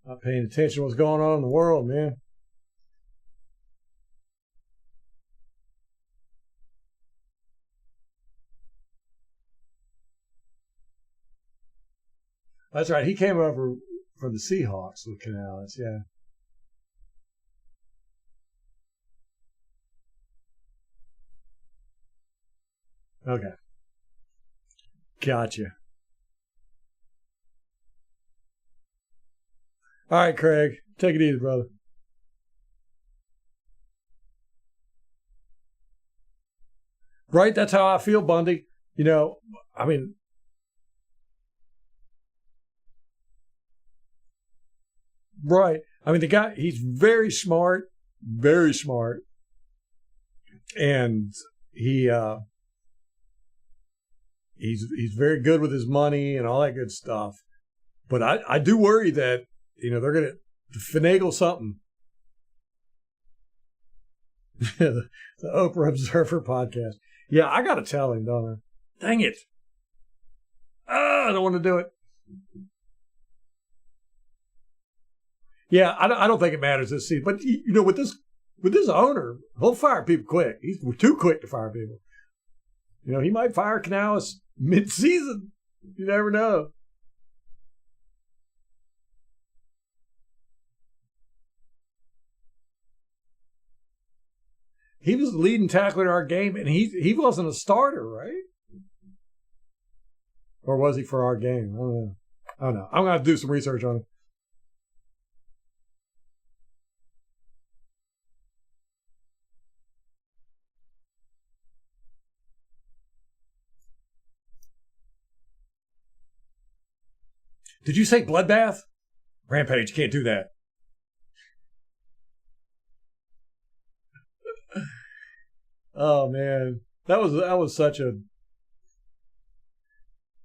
Not paying attention to what's going on in the world, man. That's right. He came over from the Seahawks with Canales, yeah. Okay. Gotcha. All right, Craig. Take it easy, brother. Right? That's how I feel, Bundy. I mean, right. I mean, the guy, he's very smart, and he's very good with his money and all that good stuff. But I do worry that, they're going to finagle something. the Oprah Observer podcast. Yeah, I got to tell him, don't I? Dang it. I don't want to do it. Yeah, I don't think it matters this season. But, with this owner, he'll fire people quick. He's too quick to fire people. He might fire Canales mid-season. You never know. He was the leading tackler in our game, and he wasn't a starter, right? Or was he for our game? I don't know. I'm going to have to do some research on it. Did you say bloodbath? Rampage, can't do that. Oh man, that was such the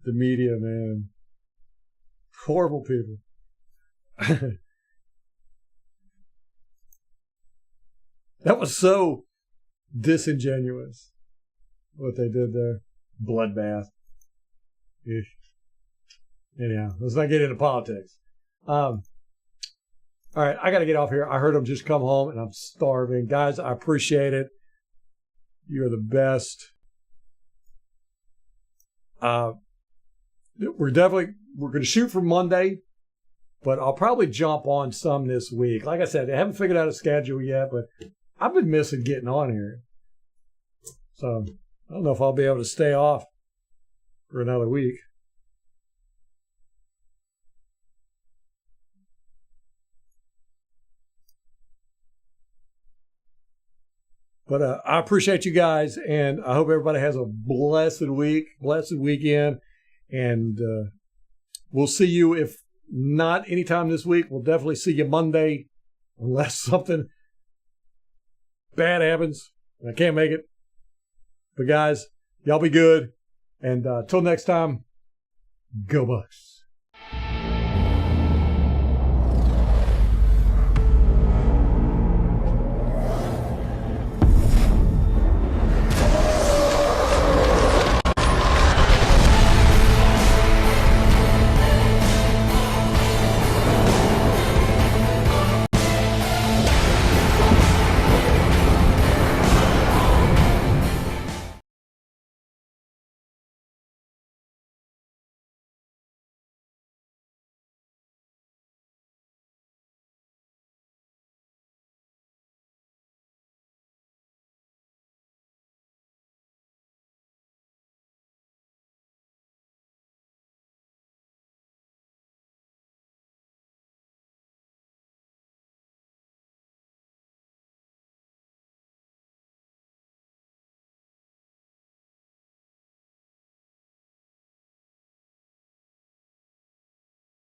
media, man. Horrible people. That was so disingenuous what they did there. Bloodbath. Ish. Anyhow, let's not get into politics. All right, I got to get off here. I heard them just come home, and I'm starving. Guys, I appreciate it. You're the best. We're going to shoot for Monday, but I'll probably jump on some this week. Like I said, I haven't figured out a schedule yet, but I've been missing getting on here. So I don't know if I'll be able to stay off for another week. But I appreciate you guys, and I hope everybody has a blessed week, blessed weekend. And we'll see you, if not anytime this week, we'll definitely see you Monday, unless something bad happens. I can't make it. But guys, y'all be good. And till next time, go Bucs.